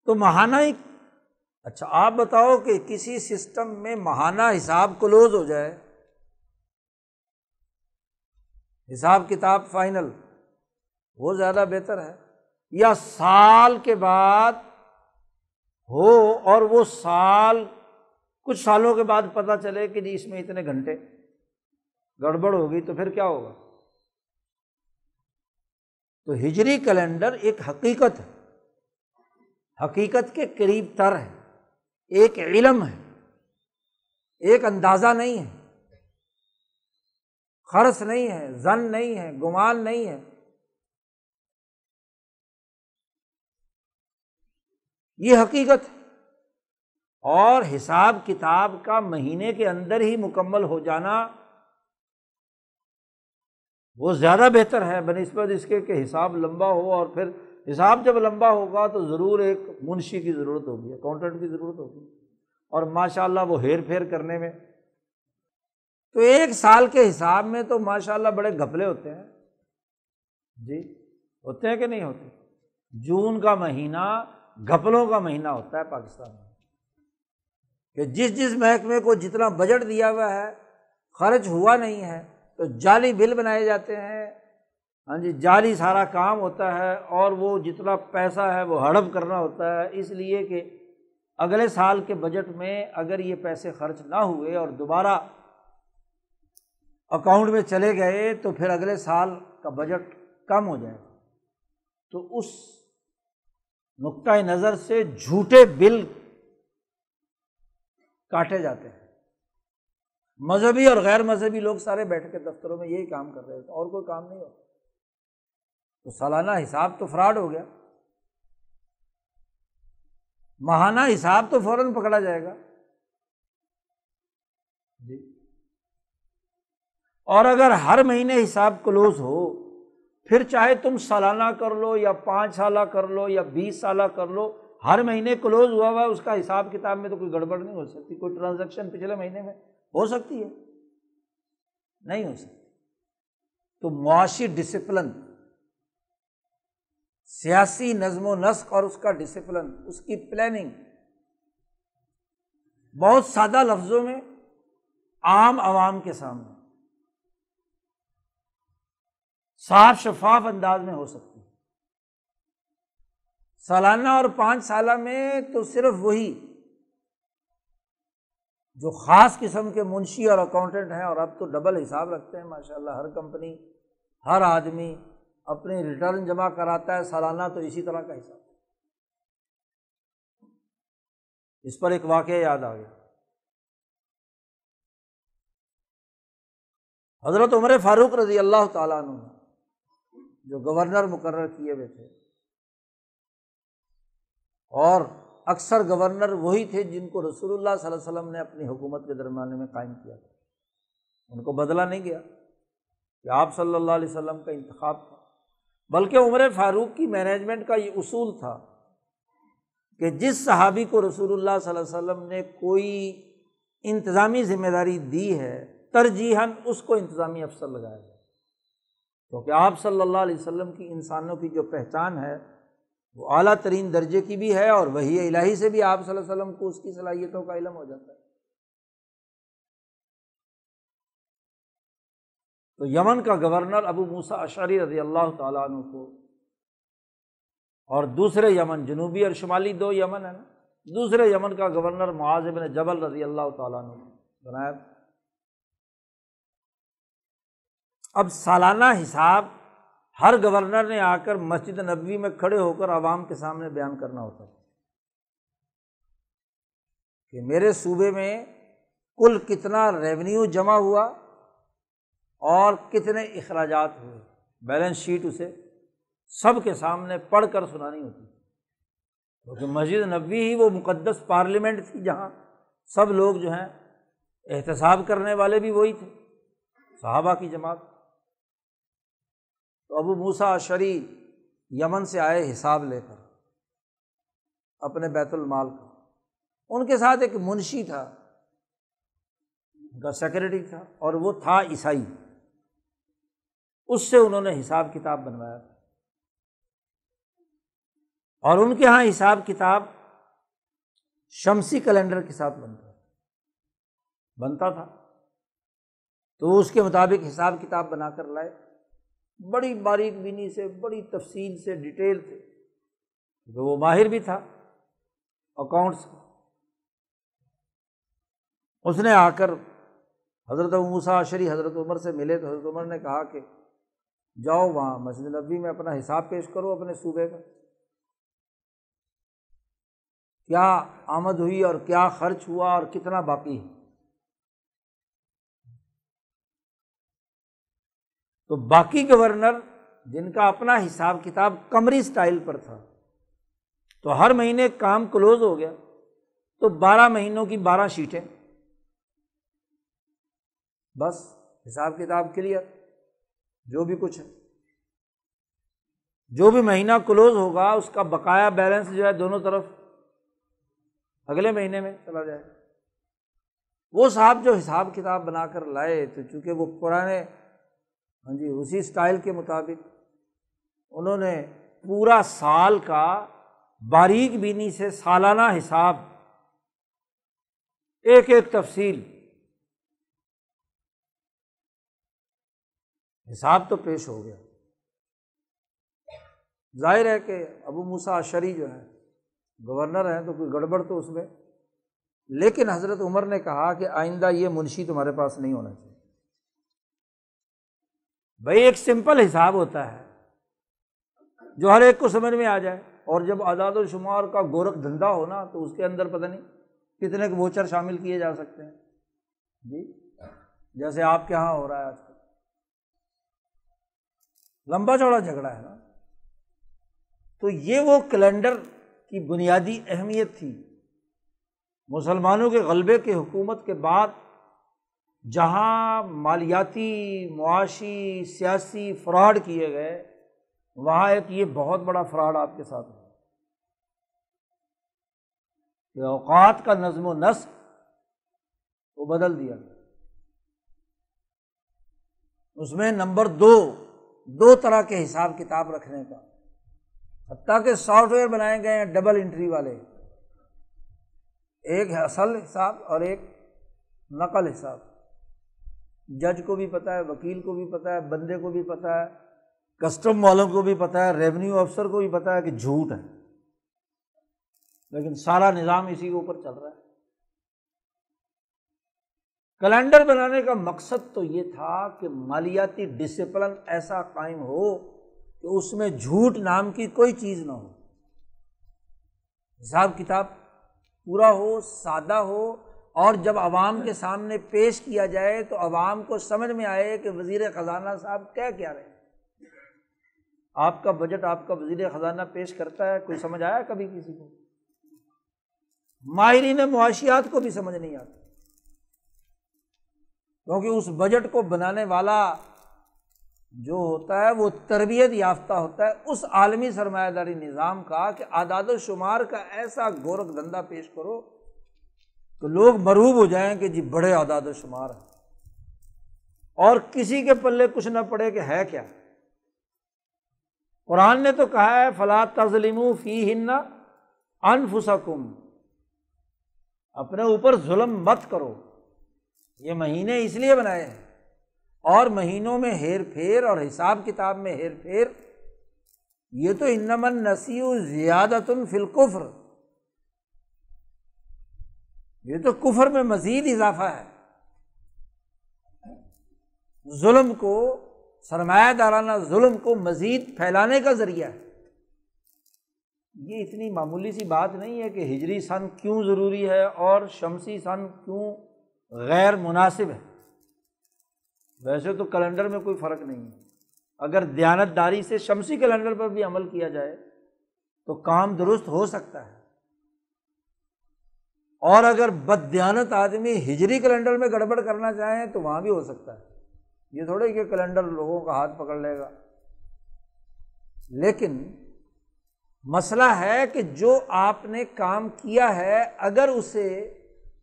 تو ماہانہ ہی، اچھا آپ بتاؤ کہ کسی سسٹم میں ماہانہ حساب کلوز ہو جائے، حساب کتاب فائنل، وہ زیادہ بہتر ہے، یا سال کے بعد ہو اور وہ سال کچھ سالوں کے بعد پتہ چلے کہ جی اس میں اتنے گھنٹے، گڑبڑ ہوگی تو پھر کیا ہوگا؟ تو ہجری کیلنڈر ایک حقیقت ہے، حقیقت کے قریب تر ہے، ایک علم ہے، ایک اندازہ نہیں ہے، خرص نہیں ہے، ظن نہیں ہے، گمان نہیں ہے۔ یہ حقیقت ہے، اور حساب کتاب کا مہینے کے اندر ہی مکمل ہو جانا وہ زیادہ بہتر ہے بنسبت اس کے کہ حساب لمبا ہو، اور پھر حساب جب لمبا ہوگا تو ضرور ایک منشی کی ضرورت ہوگی، اکاؤنٹنٹ کی ضرورت ہوگی، اور ماشاءاللہ وہ ہیر پھیر کرنے میں تو ایک سال کے حساب میں تو ماشاءاللہ بڑے گھپلے ہوتے ہیں جی، ہوتے ہیں کہ نہیں ہوتے؟ جون کا مہینہ گھپلوں کا مہینہ ہوتا ہے پاکستان میں، کہ جس محکمے کو جتنا بجٹ دیا ہوا ہے خرچ ہوا نہیں ہے تو جعلی بل بنائے جاتے ہیں، ہاں جی، جعلی سارا کام ہوتا ہے، اور وہ جتنا پیسہ ہے وہ ہڑپ کرنا ہوتا ہے، اس لیے کہ اگلے سال کے بجٹ میں اگر یہ پیسے خرچ نہ ہوئے اور دوبارہ اکاؤنٹ میں چلے گئے تو پھر اگلے سال کا بجٹ کم ہو جائے، تو اس نقطۂ نظر سے جھوٹے بل کاٹے جاتے ہیں۔ مذہبی اور غیر مذہبی لوگ سارے بیٹھ کے دفتروں میں یہی کام کر رہے تھے، اور کوئی کام نہیں ہوتا، تو سالانہ حساب تو فراڈ ہو گیا، ماہانہ حساب تو فوراً پکڑا جائے گا جی۔ اور اگر ہر مہینے حساب کلوز ہو، پھر چاہے تم سالانہ کر لو یا 5 سالہ کر لو یا 20 سالہ کر لو، ہر مہینے کلوز ہوا ہوا اس کا حساب کتاب میں تو کوئی گڑبڑ نہیں ہو سکتی، کوئی ٹرانزیکشن پچھلے مہینے میں ہو سکتی ہے؟ نہیں ہو سکتی۔ تو معاشی ڈسپلن، سیاسی نظم و نسق اور اس کا ڈسپلن، اس کی پلاننگ بہت سادہ لفظوں میں عام عوام کے سامنے صاف شفاف انداز میں ہو سکتی ہے۔ سالانہ اور 5 سالہ میں تو صرف وہی جو خاص قسم کے منشی اور اکاؤنٹنٹ ہیں، اور اب تو ڈبل حساب رکھتے ہیں ماشاءاللہ، ہر کمپنی، ہر آدمی اپنی ریٹرن جمع کراتا ہے سالانہ، تو اسی طرح کا حساب۔ اس پر ایک واقعہ یاد آ گیا، حضرت عمر فاروق رضی اللہ تعالیٰ عنہ جو گورنر مقرر کیے ہوئے تھے، اور اکثر گورنر وہی تھے جن کو رسول اللہ صلی اللہ علیہ وسلم نے اپنی حکومت کے درمیان میں قائم کیا تھا، ان کو بدلا نہیں گیا کہ آپ صلی اللہ علیہ وسلم کا انتخاب تھا، بلکہ عمر فاروق کی مینجمنٹ کا یہ اصول تھا کہ جس صحابی کو رسول اللہ صلی اللہ علیہ وسلم نے کوئی انتظامی ذمہ داری دی ہے، ترجیحاً اس کو انتظامی افسر لگایا جائے، کیونکہ آپ صلی اللہ علیہ وسلم کی انسانوں کی جو پہچان ہے وہ اعلیٰ ترین درجے کی بھی ہے، اور وحی الہی سے بھی آپ صلی اللہ علیہ وسلم کو اس کی صلاحیتوں کا علم ہو جاتا ہے۔ تو یمن کا گورنر ابو موسیٰ اشعری رضی اللہ تعالیٰ عنہ کو، اور دوسرے یمن، جنوبی اور شمالی دو یمن ہے نا، دوسرے یمن کا گورنر معاذ بن جبل رضی اللہ تعالیٰ عنہ کو بنایا۔ اب سالانہ حساب ہر گورنر نے آ کر مسجد نبوی میں کھڑے ہو کر عوام کے سامنے بیان کرنا ہوتا ہے کہ میرے صوبے میں کل کتنا ریونیو جمع ہوا اور کتنے اخراجات ہوئے، بیلنس شیٹ اسے سب کے سامنے پڑھ کر سنانی ہوتی ہے، کیونکہ مسجد نبوی ہی وہ مقدس پارلیمنٹ تھی جہاں سب لوگ جو ہیں احتساب کرنے والے بھی وہی تھے، صحابہ کی جماعت۔ تو ابو موسیٰ اشعری یمن سے آئے حساب لے کر اپنے بیت المال کا، ان کے ساتھ ایک منشی تھا، ان کا سیکرٹری تھا، اور وہ تھا عیسائی، اس سے انہوں نے حساب کتاب بنوایا تھا، اور ان کے ہاں حساب کتاب شمسی کیلنڈر کے ساتھ بنتا تھا، تو اس کے مطابق حساب کتاب بنا کر لائے، بڑی باریک بینی سے، بڑی تفصیل سے، ڈیٹیل سے، کیونکہ وہ ماہر بھی تھا اکاؤنٹس کا۔ اس نے آ کر حضرت ابو موسیٰ اشعری حضرت عمر سے ملے، تو حضرت عمر نے کہا کہ جاؤ وہاں مسجد نبوی میں اپنا حساب پیش کرو اپنے صوبے کا، کیا آمد ہوئی اور کیا خرچ ہوا اور کتنا باقی ہے۔ تو باقی گورنر جن کا اپنا حساب کتاب قمری سٹائل پر تھا، تو ہر مہینے کام کلوز ہو گیا تو 12 مہینوں کی 12 شیٹیں، بس حساب کتاب کلیئر، جو بھی کچھ ہے، جو بھی مہینہ کلوز ہوگا اس کا بقایا بیلنس جو ہے دونوں طرف اگلے مہینے میں چلا جائے۔ وہ صاحب جو حساب کتاب بنا کر لائے، تو چونکہ وہ پرانے اسی سٹائل کے مطابق انہوں نے پورا سال کا باریک بینی سے سالانہ حساب، ایک ایک تفصیل حساب تو پیش ہو گیا۔ ظاہر ہے کہ ابو موسیٰ اشعری جو ہے گورنر ہیں، تو کوئی گڑبڑ تو اس میں، لیکن حضرت عمر نے کہا کہ آئندہ یہ منشی تمہارے پاس نہیں ہونا چاہیے۔ بھائی ایک سمپل حساب ہوتا ہے جو ہر ایک کو سمجھ میں آ جائے، اور جب اعداد و شمار کا گورکھ دھندا ہونا تو اس کے اندر پتہ نہیں کتنے ووچر شامل کیے جا سکتے ہیں، جی جیسے آپ کے ہاں ہو رہا ہے آج کل، لمبا چوڑا جھگڑا ہے نا۔ تو یہ وہ کیلنڈر کی بنیادی اہمیت تھی۔ مسلمانوں کے غلبے کی حکومت کے بعد جہاں مالیاتی، معاشی، سیاسی فراڈ کیے گئے، وہاں ایک یہ بہت بڑا فراڈ آپ کے ساتھ ہوا کہ اوقات کا نظم و نسق وہ بدل دیا گیا۔ اس میں نمبر دو طرح کے حساب کتاب رکھنے کا، حتیٰ کہ سافٹ ویئر بنائے گئے ہیں ڈبل انٹری والے، ایک ہے اصل حساب اور ایک نقل حساب۔ جج کو بھی پتہ ہے، وکیل کو بھی پتہ ہے، بندے کو بھی پتہ ہے، کسٹم والوں کو بھی پتہ ہے، ریونیو افسر کو بھی پتہ ہے کہ جھوٹ ہے، لیکن سارا نظام اسی کے اوپر چل رہا ہے۔ کیلنڈر بنانے کا مقصد تو یہ تھا کہ مالیاتی ڈسپلن ایسا قائم ہو کہ اس میں جھوٹ نام کی کوئی چیز نہ ہو، حساب کتاب پورا ہو، سادہ ہو، اور جب عوام کے سامنے پیش کیا جائے تو عوام کو سمجھ میں آئے کہ وزیر خزانہ صاحب کہہ کیا رہے ہیں۔ آپ کا بجٹ آپ کا وزیر خزانہ پیش کرتا ہے، کوئی سمجھ آیا کبھی کسی کو؟ ماہرین معاشیات کو بھی سمجھ نہیں آتا، کیونکہ اس بجٹ کو بنانے والا جو ہوتا ہے وہ تربیت یافتہ ہوتا ہے اس عالمی سرمایہ داری نظام کا کہ اعداد و شمار کا ایسا گورکھ دھندا پیش کرو تو لوگ مرعوب ہو جائیں کہ جی بڑے اعداد و شمار ہیں، اور کسی کے پلے کچھ نہ پڑے کہ ہے کیا۔ قرآن نے تو کہا ہے فَلَا تَظْلِمُوا فِيهِنَّ أَنفُسَكُمْ، اپنے اوپر ظلم مت کرو۔ یہ مہینے اس لیے بنائے ہیں، اور مہینوں میں ہیر پھیر اور حساب کتاب میں ہیر پھیر، یہ تو انما النسیء زیادۃ فی الکفر، یہ تو کفر میں مزید اضافہ ہے، ظلم کو، سرمایہ دارانہ ظلم کو مزید پھیلانے کا ذریعہ ہے۔ یہ اتنی معمولی سی بات نہیں ہے کہ ہجری سن کیوں ضروری ہے اور شمسی سن کیوں غیر مناسب ہے۔ ویسے تو کیلنڈر میں کوئی فرق نہیں ہے، اگر دیانت داری سے شمسی کیلنڈر پر بھی عمل کیا جائے تو کام درست ہو سکتا ہے، اور اگر بددیانت آدمی ہجری کیلنڈر میں گڑبڑ کرنا چاہیں تو وہاں بھی ہو سکتا ہے۔ یہ تھوڑے کہ کیلنڈر لوگوں کا ہاتھ پکڑ لے گا، لیکن مسئلہ ہے کہ جو آپ نے کام کیا ہے اگر اسے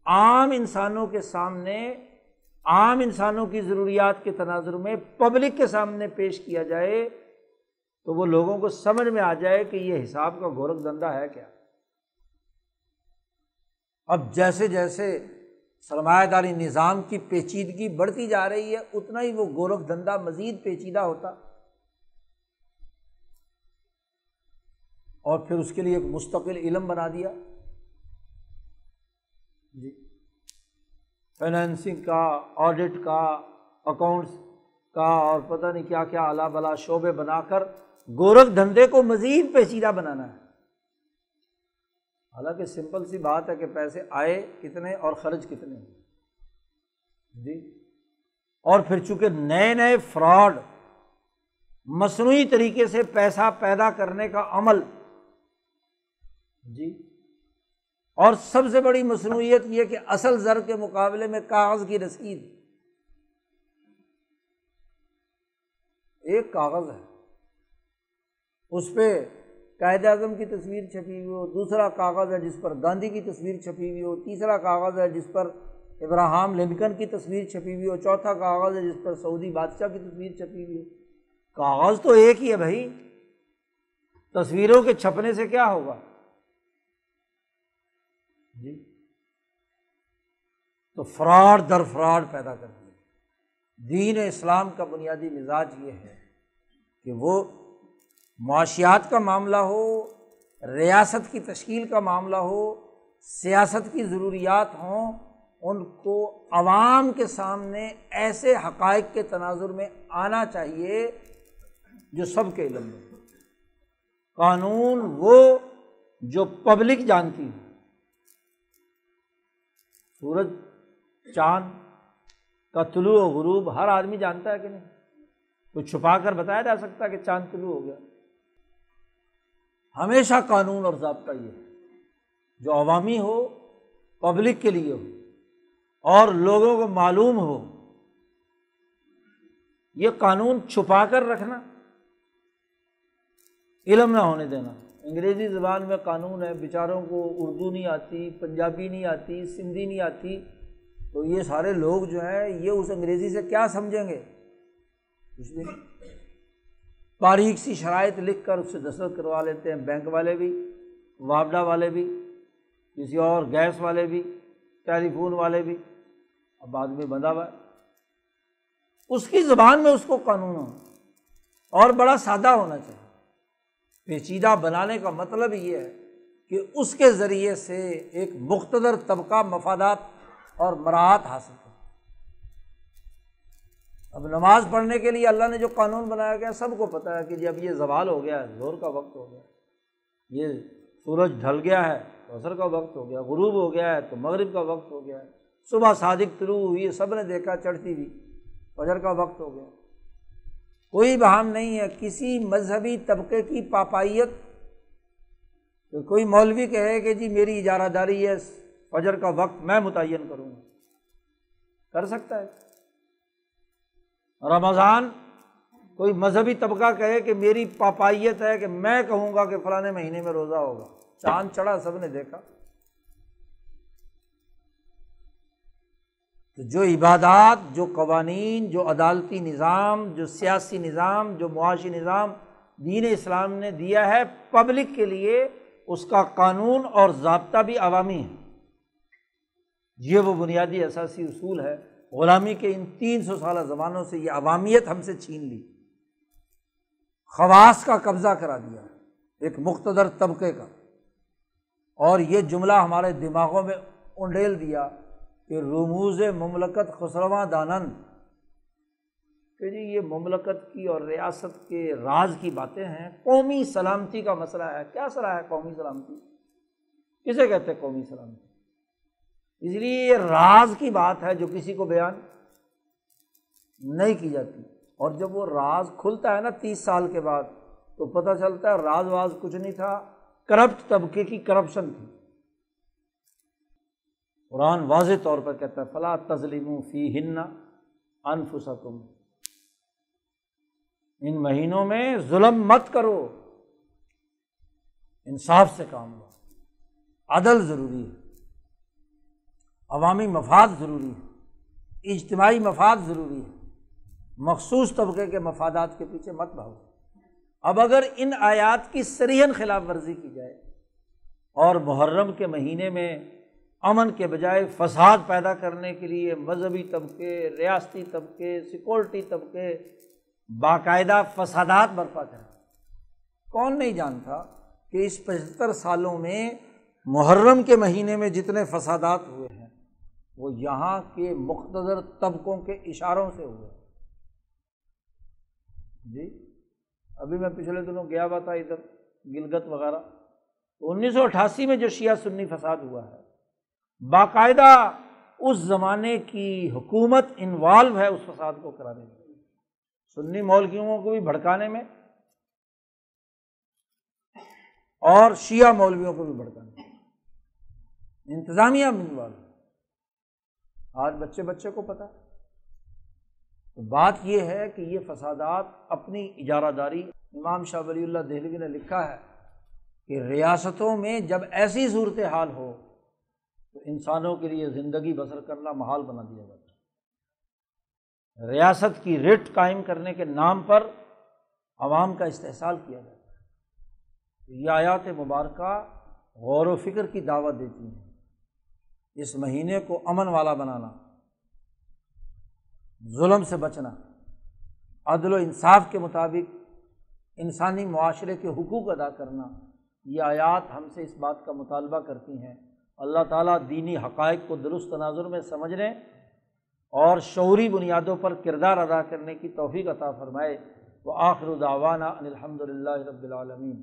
عام انسانوں کے سامنے، عام انسانوں کی ضروریات کے تناظر میں پبلک کے سامنے پیش کیا جائے تو وہ لوگوں کو سمجھ میں آ جائے کہ یہ حساب کا گورکھ دھندا ہے کیا۔ اب جیسے جیسے سرمایہ داری نظام کی پیچیدگی بڑھتی جا رہی ہے اتنا ہی وہ گورکھ دھندا مزید پیچیدہ ہوتا، اور پھر اس کے لیے ایک مستقل علم بنا دیا جی، فائنینسنگ کا، آڈٹ کا، اکاؤنٹس کا، اور پتہ نہیں کیا کیا اعلیٰ بلا شعبے بنا کر گورکھ دھندے کو مزید پیچیدہ بنانا ہے۔ حالانکہ سمپل سی بات ہے کہ پیسے آئے کتنے اور خرچ کتنے جی، اور پھر چونکہ نئے نئے فراڈ، مصنوعی طریقے سے پیسہ پیدا کرنے کا عمل جی، اور سب سے بڑی مصنوعیت یہ کہ اصل زر کے مقابلے میں کاغذ کی رسید، ایک کاغذ ہے اس پہ قائد اعظم کی تصویر چھپی ہوئی ہو، دوسرا کاغذ ہے جس پر گاندھی کی تصویر چھپی ہوئی ہو، تیسرا کاغذ ہے جس پر ابراہم لنکن کی تصویر چھپی ہوئی ہو، چوتھا کاغذ ہے جس پر سعودی بادشاہ کی تصویر چھپی ہوئی ہو۔ کاغذ تو ایک ہی ہے بھائی، تصویروں کے چھپنے سے کیا ہوگا جی؟ تو فراڈ در فراڈ پیدا کر دیا۔ دین اسلام کا بنیادی مزاج یہ ہے کہ وہ معاشیات کا معاملہ ہو، ریاست کی تشکیل کا معاملہ ہو، سیاست کی ضروریات ہوں، ان کو عوام کے سامنے ایسے حقائق کے تناظر میں آنا چاہیے جو سب کے علم میں۔ قانون وہ جو پبلک جانتی ہے، سورج چاند کا طلوع و غروب ہر آدمی جانتا ہے کہ نہیں؟ کوئی چھپا کر بتایا جا سکتا ہے کہ چاند طلوع ہو گیا؟ ہمیشہ قانون اور ضابطہ یہ ہے جو عوامی ہو، پبلک کے لیے ہو اور لوگوں کو معلوم ہو۔ یہ قانون چھپا کر رکھنا، علم نہ ہونے دینا۔ انگریزی زبان میں قانون ہے، بیچاروں کو اردو نہیں آتی، پنجابی نہیں آتی، سندھی نہیں آتی، تو یہ سارے لوگ جو ہیں یہ اس انگریزی سے کیا سمجھیں گے؟ کچھ بھی نہیں۔ باریک سی شرائط لکھ کر اس سے دستخط کروا لیتے ہیں، بینک والے بھی، وابڈا والے بھی، کسی اور گیس والے بھی، ٹیلی فون والے بھی، اب بعد میں بندھا ہوا ہے اس کی زبان میں، اس کو قانون ہو اور بڑا سادہ ہونا چاہیے۔ پیچیدہ بنانے کا مطلب یہ ہے کہ اس کے ذریعے سے ایک مقتدر طبقہ مفادات اور مراعات حاصل کرے۔ اب نماز پڑھنے کے لیے اللہ نے جو قانون بنایا گیا سب کو پتہ ہے کہ جی اب یہ زوال ہو گیا ہے، ظہر کا وقت ہو گیا، یہ سورج ڈھل گیا ہے تو عصر کا وقت ہو گیا، غروب ہو گیا ہے تو مغرب کا وقت ہو گیا ہے، صبح صادق طلوع ہوئی، سب نے دیکھا چڑھتی ہوئی، فجر کا وقت ہو گیا۔ کوئی بہام نہیں ہے کسی مذہبی طبقے کی پاپائیت کہ کوئی مولوی کہے کہ جی میری اجارہ داری ہے، فجر کا وقت میں متعین کروں گا، کر سکتا ہے؟ رمضان کوئی مذہبی طبقہ کہے کہ میری پاپائیت ہے کہ میں کہوں گا کہ فلاں مہینے میں روزہ ہوگا، چاند چڑھا سب نے دیکھا۔ تو جو عبادات، جو قوانین، جو عدالتی نظام، جو سیاسی نظام، جو معاشی نظام دین اسلام نے دیا ہے پبلک کے لیے، اس کا قانون اور ضابطہ بھی عوامی ہے۔ یہ وہ بنیادی اساسی اصول ہے۔ غلامی کے ان 300 سالہ زمانوں سے یہ عوامیت ہم سے چھین لی، خواص کا قبضہ کرا دیا ایک مقتدر طبقے کا، اور یہ جملہ ہمارے دماغوں میں انڈیل دیا کہ رموز مملکت خسرواں دانند، کہ جی یہ مملکت کی اور ریاست کے راز کی باتیں ہیں، قومی سلامتی کا مسئلہ ہے۔ کیا مسئلہ ہے قومی سلامتی؟ کسے کہتے ہیں قومی سلامتی؟ اس لیے یہ راز کی بات ہے جو کسی کو بیان نہیں کی جاتی، اور جب وہ راز کھلتا ہے نا 30 سال کے بعد تو پتہ چلتا ہے راز واز کچھ نہیں تھا، کرپٹ طبقے کی کرپشن تھی۔ قرآن واضح طور پر کہتا ہے فَلَا تَظْلِمُوا فِيهِنَّ أَنفُسَكُمْ، ان مہینوں میں ظلم مت کرو، انصاف سے کام لو، عدل ضروری ہے، عوامی مفاد ضروری ہے، اجتماعی مفاد ضروری ہے، مخصوص طبقے کے مفادات کے پیچھے مت بھاگو۔ اب اگر ان آیات کی صریحاً خلاف ورزی کی جائے اور محرم کے مہینے میں امن کے بجائے فساد پیدا کرنے کے لیے مذہبی طبقے، ریاستی طبقے، سیکورٹی طبقے باقاعدہ فسادات برپا کریں، کون نہیں جانتا کہ اس 75 سالوں میں محرم کے مہینے میں جتنے فسادات ہوئے ہیں وہ یہاں کے مقتدر طبقوں کے اشاروں سے ہوئے۔ جی ابھی میں پچھلے دنوں گیا ہوا تھا ادھر گلگت وغیرہ، 1988 میں جو شیعہ سنی فساد ہوا ہے، باقاعدہ اس زمانے کی حکومت انوالو ہے اس فساد کو کرانے میں، سنی مولویوں کو بھی بھڑکانے میں اور شیعہ مولویوں کو بھی بھڑکانے میں، انتظامیہ انوالو۔ آج بچے بچے کو پتہ ہے۔ تو بات یہ ہے کہ یہ فسادات اپنی اجارہ داری، امام شاہ ولی اللہ دہلوی نے لکھا ہے کہ ریاستوں میں جب ایسی صورتحال ہو تو انسانوں کے لیے زندگی بسر کرنا محال بنا دیا جاتا ہے۔ ریاست کی رٹ قائم کرنے کے نام پر عوام کا استحصال کیا جاتا ہے۔ یہ آیات مبارکہ غور و فکر کی دعوت دیتی ہیں، اس مہینے کو امن والا بنانا، ظلم سے بچنا، عدل و انصاف کے مطابق انسانی معاشرے کے حقوق ادا کرنا، یہ آیات ہم سے اس بات کا مطالبہ کرتی ہیں۔ اللہ تعالیٰ دینی حقائق کو درست تناظر میں سمجھنے اور شعوری بنیادوں پر کردار ادا کرنے کی توفیق عطا فرمائے۔ وآخر دعوانا ان الحمد للہ رب العالمین۔